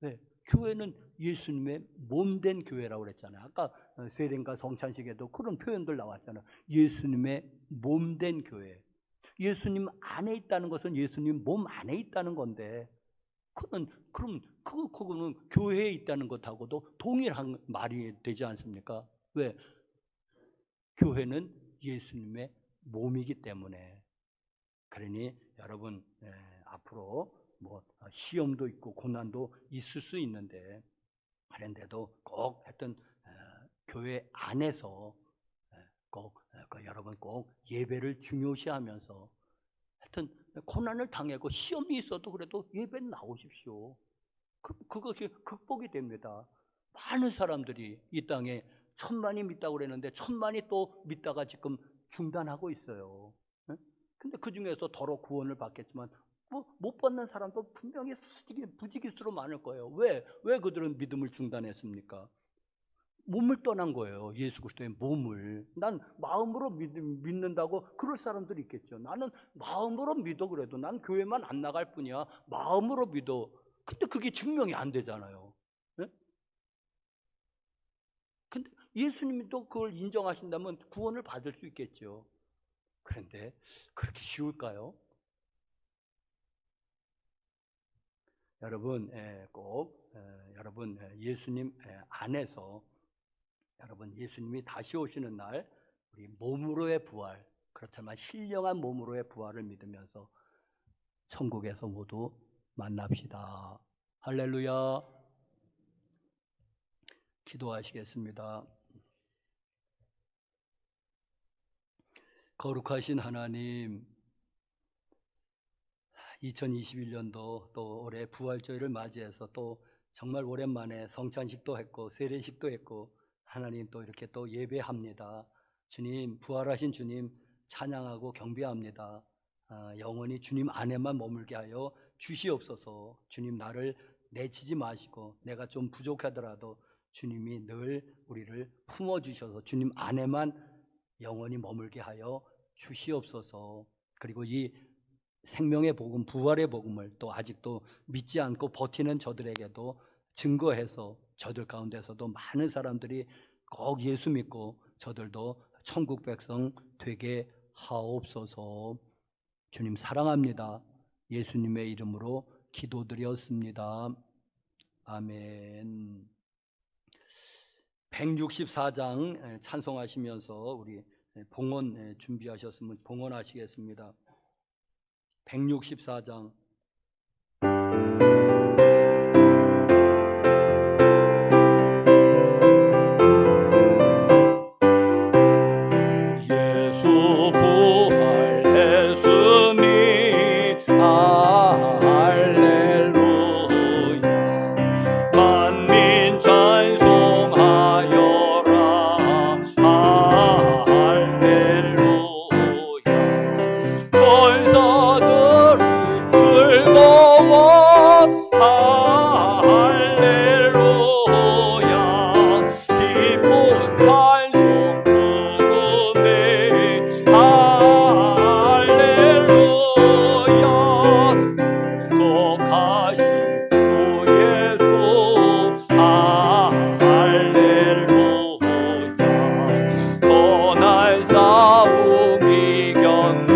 왜 교회는 예수님의 몸된 교회라고 그랬잖아요. 아까 세례인가 성찬식에도 그런 표현들 나왔잖아요. 예수님의 몸된 교회. 예수님 안에 있다는 것은 예수님 몸 안에 있다는 건데, 그거는 교회에 있다는 것하고도 동일한 말이 되지 않습니까? 왜? 교회는 예수님의 몸이기 때문에. 그러니 여러분, 앞으로 시험도 있고 고난도 있을 수 있는데, 그런데도 꼭 하여튼 교회 안에서 여러분 꼭 예배를 중요시하면서 하여튼 고난을 당하고 시험이 있어도 그래도 예배는 나오십시오. 그것이 극복이 됩니다. 많은 사람들이 이 땅에 1000만이 믿다고 그랬는데 1000만이 또 믿다가 지금 중단하고 있어요. 근데 그 중에서 더러 구원을 받겠지만 못 받는 사람도 분명히 부지기수로 많을 거예요. 왜 그들은 믿음을 중단했습니까? 몸을 떠난 거예요. 예수 그리스도의 몸을. 난 마음으로 믿는다고 그럴 사람들이 있겠죠. 나는 마음으로 믿어, 그래도 난 교회만 안 나갈 뿐이야, 마음으로 믿어. 근데 그게 증명이 안 되잖아요. 네? 근데 예수님이 또 그걸 인정하신다면 구원을 받을 수 있겠죠. 그런데 그렇게 쉬울까요? 여러분, 여러분 예수님 안에서, 여러분 예수님이 다시 오시는 날 우리 몸으로의 부활, 그렇지만 신령한 몸으로의 부활을 믿으면서 천국에서 모두 만납시다. 할렐루야. 기도하시겠습니다. 거룩하신 하나님, 2021년도 또 올해 부활절을 맞이해서 또 정말 오랜만에 성찬식도 했고 세례식도 했고, 하나님 또 이렇게 또 예배합니다. 주님, 부활하신 주님 찬양하고 경배합니다. 영원히 주님 안에만 머물게 하여 주시옵소서. 주님, 나를 내치지 마시고 내가 좀 부족하더라도 주님이 늘 우리를 품어주셔서 주님 안에만 영원히 머물게 하여 주시옵소서. 그리고 이 생명의 복음, 부활의 복음을 또 아직도 믿지 않고 버티는 저들에게도 증거해서 저들 가운데서도 많은 사람들이 꼭 예수 믿고 저들도 천국 백성 되게 하옵소서. 주님 사랑합니다. 예수님의 이름으로 기도드렸습니다. 아멘. 164장 찬송하시면서 우리 봉헌 준비하셨으면 봉헌하시겠습니다. 164장. 예수 부활했으니 할렐루야. 만민 찬송하여라. 할렐루야. 천사들이 즐거워. 할렐루야. 기쁜 찬송 부르네. 할렐루야. 속하신 주 예수. 할렐루야. 선한 싸움 이겼네.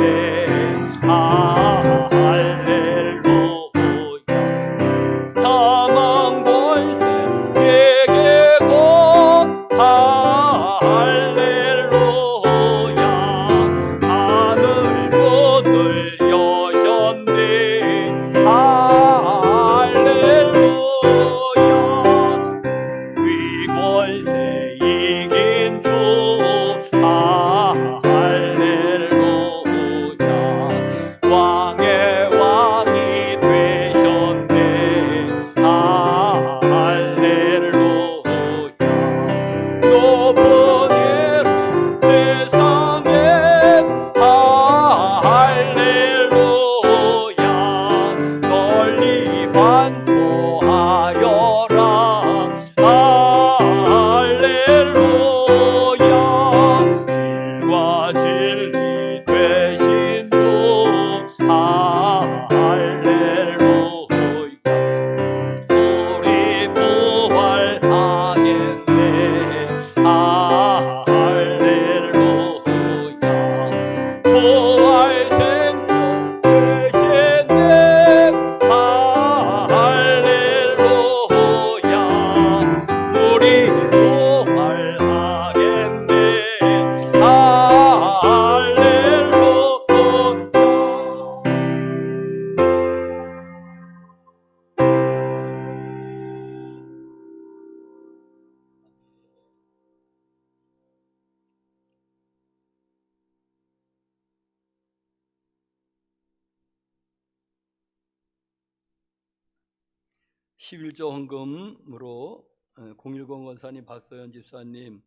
11조 헌금으로 010 권사님, 박서연 집사님,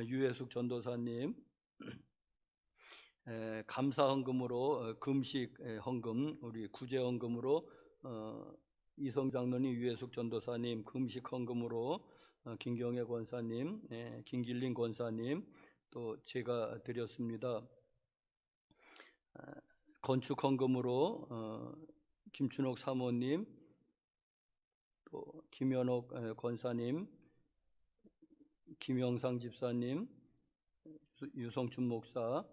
유해숙 전도사님, 감사 헌금으로 금식 헌금, 우리 구제 헌금으로 이성 장로님, 유해숙 전도사님, 금식 헌금으로 김경애 권사님, 김길린 권사님, 또 제가 드렸습니다. 건축 헌금으로 김춘옥 사모님, 또 김현옥 권사님, 김영상 집사님, 유성춘 목사,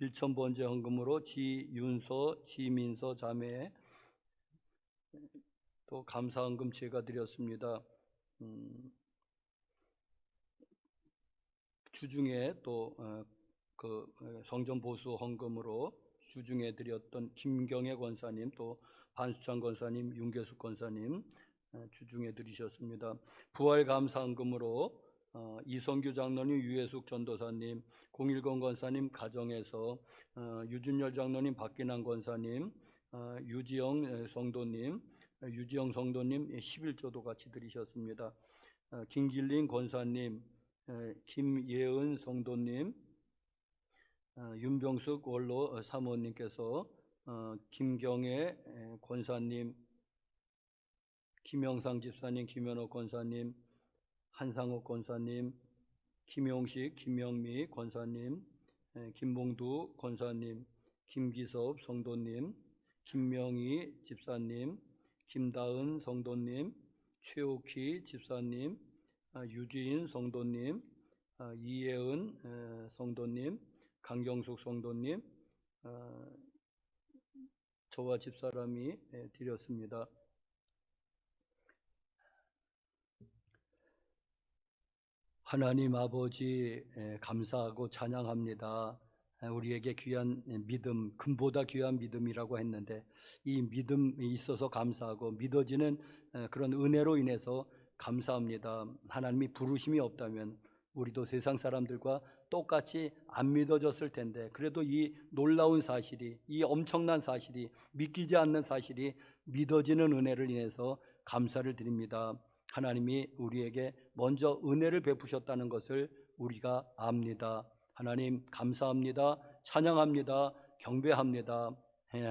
일천번제 헌금으로 지윤서, 지민서 자매, 또 감사 헌금 제가 드렸습니다. 주중에 또 그 성전 보수 헌금으로 주중에 드렸던 김경애 권사님, 또 반수창 권사님, 윤계숙 권사님 주중에 드리셨습니다. 부활 감사 헌금으로 이성규 장로님, 유해숙 전도사님, 010 권사님 가정에서 유준열 장로님, 박기남 권사님, 유지영 성도님 11조도 같이 드리셨습니다. 김길린 권사님, 김예은 성도님, 윤병숙 원로 사모님께서 김경애 권사님, 김영상 집사님, 김현옥 권사님, 한상욱 권사님, 김용식, 김영미 권사님, 김봉두 권사님, 김기섭 성도님, 김명희 집사님, 김다은 성도님, 최옥희 집사님, 유지인 성도님, 이예은 성도님, 강경숙 성도님, 저와 집사람이 드렸습니다. 하나님 아버지 감사하고 찬양합니다. 우리에게 귀한 믿음, 금보다 귀한 믿음이라고 했는데 이 믿음이 있어서 감사하고 믿어지는 그런 은혜로 인해서 감사합니다. 하나님이 부르심이 없다면 우리도 세상 사람들과 똑같이 안 믿어졌을 텐데 그래도 이 놀라운 사실이, 이 엄청난 사실이, 믿기지 않는 사실이 믿어지는 은혜를 인해서 감사를 드립니다. 하나님이 우리에게 먼저 은혜를 베푸셨다는 것을 우리가 압니다. 하나님 감사합니다. 찬양합니다. 경배합니다.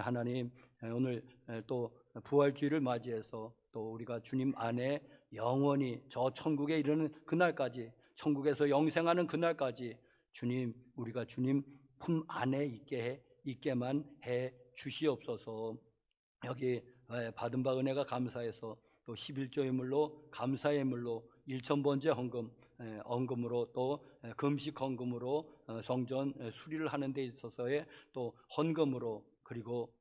하나님 오늘 또 부활주의를 맞이해서 또 우리가 주님 안에 영원히 저 천국에 이르는 그날까지, 천국에서 영생하는 그날까지 주님, 우리가 주님 품 안에 있게만 해 주시옵소서. 여기 받은 바 은혜가 감사해서 또 11조의 물로, 감사의 물로, 일천번제 헌금으로 또 금식 헌금으로 성전 수리를 하는 데 있어서의 또 헌금으로, 그리고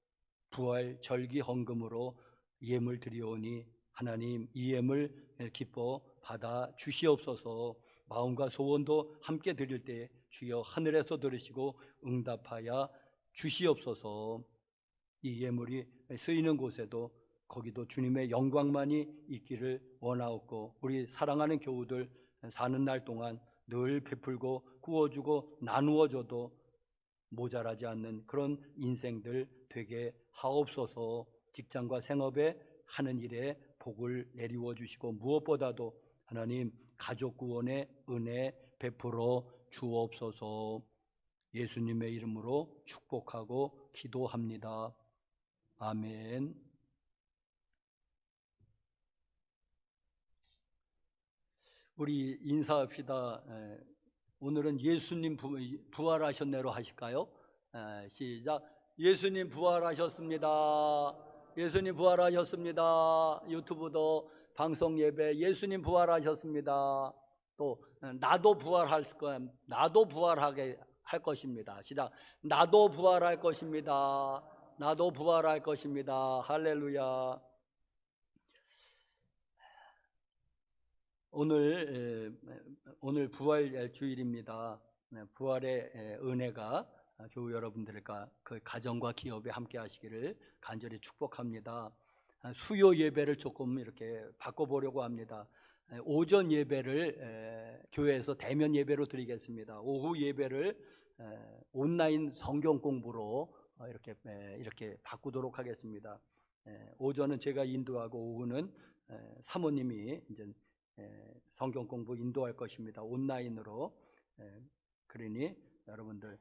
부활 절기 헌금으로 예물 드리오니 하나님 이 예물 기뻐 받아 주시옵소서. 마음과 소원도 함께 드릴 때 주여 하늘에서 들으시고 응답하여 주시옵소서. 이 예물이 쓰이는 곳에도 거기도 주님의 영광만이 있기를 원하옵고 우리 사랑하는 교우들 사는 날 동안 늘 베풀고 구워주고 나누어줘도 모자라지 않는 그런 인생들 되게 하옵소서. 직장과 생업에 하는 일에 복을 내리워 주시고 무엇보다도 하나님 가족 구원의 은혜 베풀어 주옵소서. 예수님의 이름으로 축복하고 기도합니다. 아멘. 우리 인사합시다. 오늘은 예수님 부활하셨네로 하실까요? 시작. 예수님 부활하셨습니다. 예수님 부활하셨습니다. 유튜브도 방송 예배 예수님 부활하셨습니다. 또 나도 부활할 거야. 나도 부활하게 할 것입니다. 시작. 나도 부활할 것입니다. 나도 부활할 것입니다. 할렐루야. 오늘 부활 주일입니다. 부활의 은혜가 교우 여러분들과 그 가정과 기업에 함께 하시기를 간절히 축복합니다. 수요 예배를 조금 이렇게 바꿔보려고 합니다. 오전 예배를 교회에서 대면 예배로 드리겠습니다. 오후 예배를 온라인 성경 공부로 이렇게 바꾸도록 하겠습니다. 오전은 제가 인도하고 오후는 사모님이 이제 성경 공부 인도할 것입니다. 온라인으로. 그러니 여러분들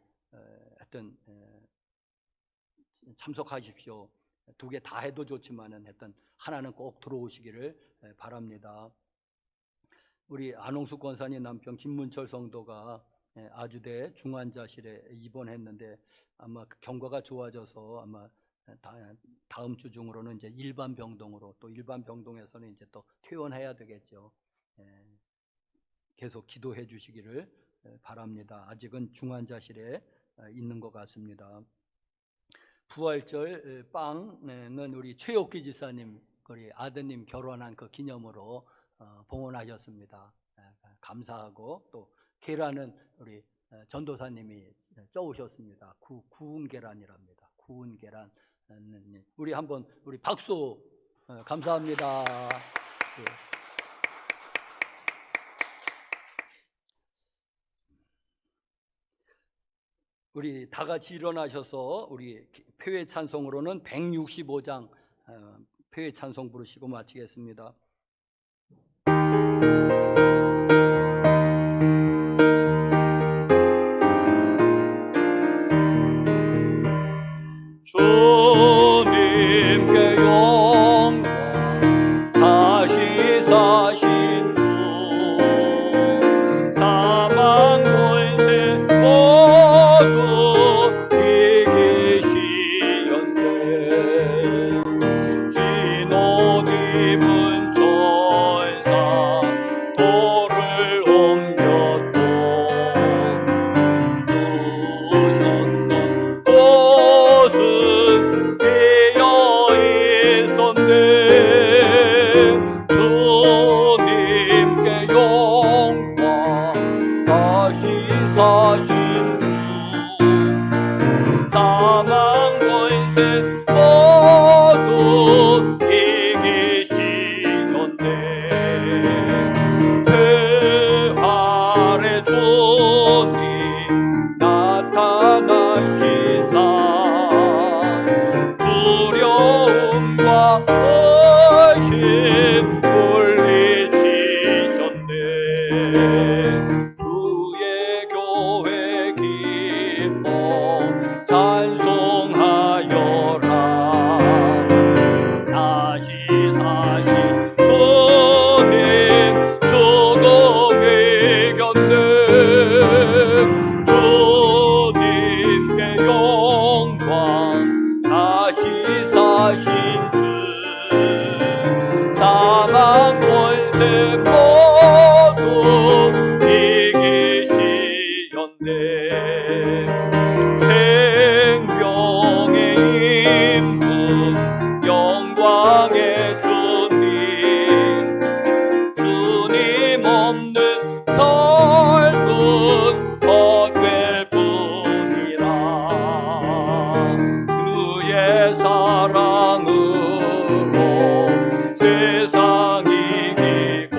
하여튼 참석하십시오. 두 개 다 해도 좋지만은 하여튼 하나는 꼭 들어오시기를 바랍니다. 우리 안홍숙 권사님 남편 김문철 성도가 아주대 중환자실에 입원했는데 아마 그 경과가 좋아져서 아마 다음 주 중으로는 이제 일반 병동으로, 또 일반 병동에서는 이제 또 퇴원해야 되겠죠. 계속 기도해 주시기를 바랍니다. 아직은 중환자실에 있는 것 같습니다. 부활절 빵은 우리 최옥기 지사님 우리 아드님 결혼한 그 기념으로 봉헌하셨습니다. 감사하고, 또 계란은 우리 전도사님이 쪄오셨습니다. 구운 계란이랍니다. 구운 계란. 우리 한번 우리 박수. 감사합니다. 우리 다 같이 일어나셔서 우리 표회 찬송으로는 165장 표회 찬송 부르시고 마치겠습니다. 주님께 영광 다시 사신 주 사망 권세 모두 이기시었네. 흰 옷 입은 천사 돌을 옮겼고 두셨던 곳은 비어 있었네. 주님께 영광 다시 사신 주 사망 권세 모두 이기시었네. 부활의 주님 나타나시사 두려움과 의심 물리치셨네. 주의 교회 기뻐 찬송하여라. 다시 사신 주님 죽음 이겼네. 주님께 영광 다시 사신 주 사망 권세 모두 이기시었네. 생명의 임금 영광의 주님 주님 없는 삶은 헛될 뿐이라. 그의 사랑으로 세상 이기고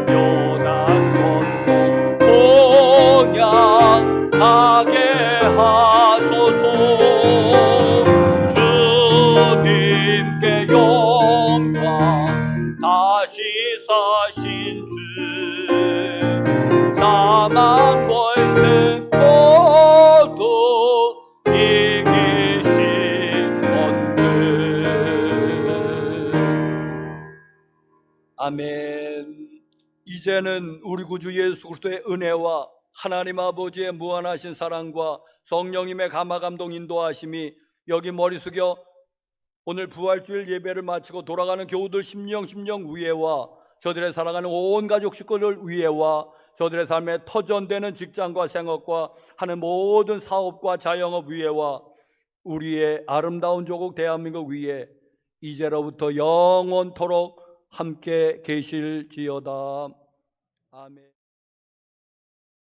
요단 건너 본향하게 하소서. 주님께 영광 다시 사신 주 사망 권세 모두 이기시었네. 아멘. 이제는 우리 구주 예수 그리스도의 은혜와 하나님 아버지의 무한하신 사랑과 성령님의 감화감동 인도하심이 여기 머리 숙여 오늘 부활주일 예배를 마치고 돌아가는 교우들 심령 위에와 저들의 사랑하는 온 가족 식구들 위에와 저들의 삶에 터전되는 직장과 생업과 하는 모든 사업과 자영업 위에와 우리의 아름다운 조국 대한민국 위에 이제로부터 영원토록 함께 계실지어다. 아멘.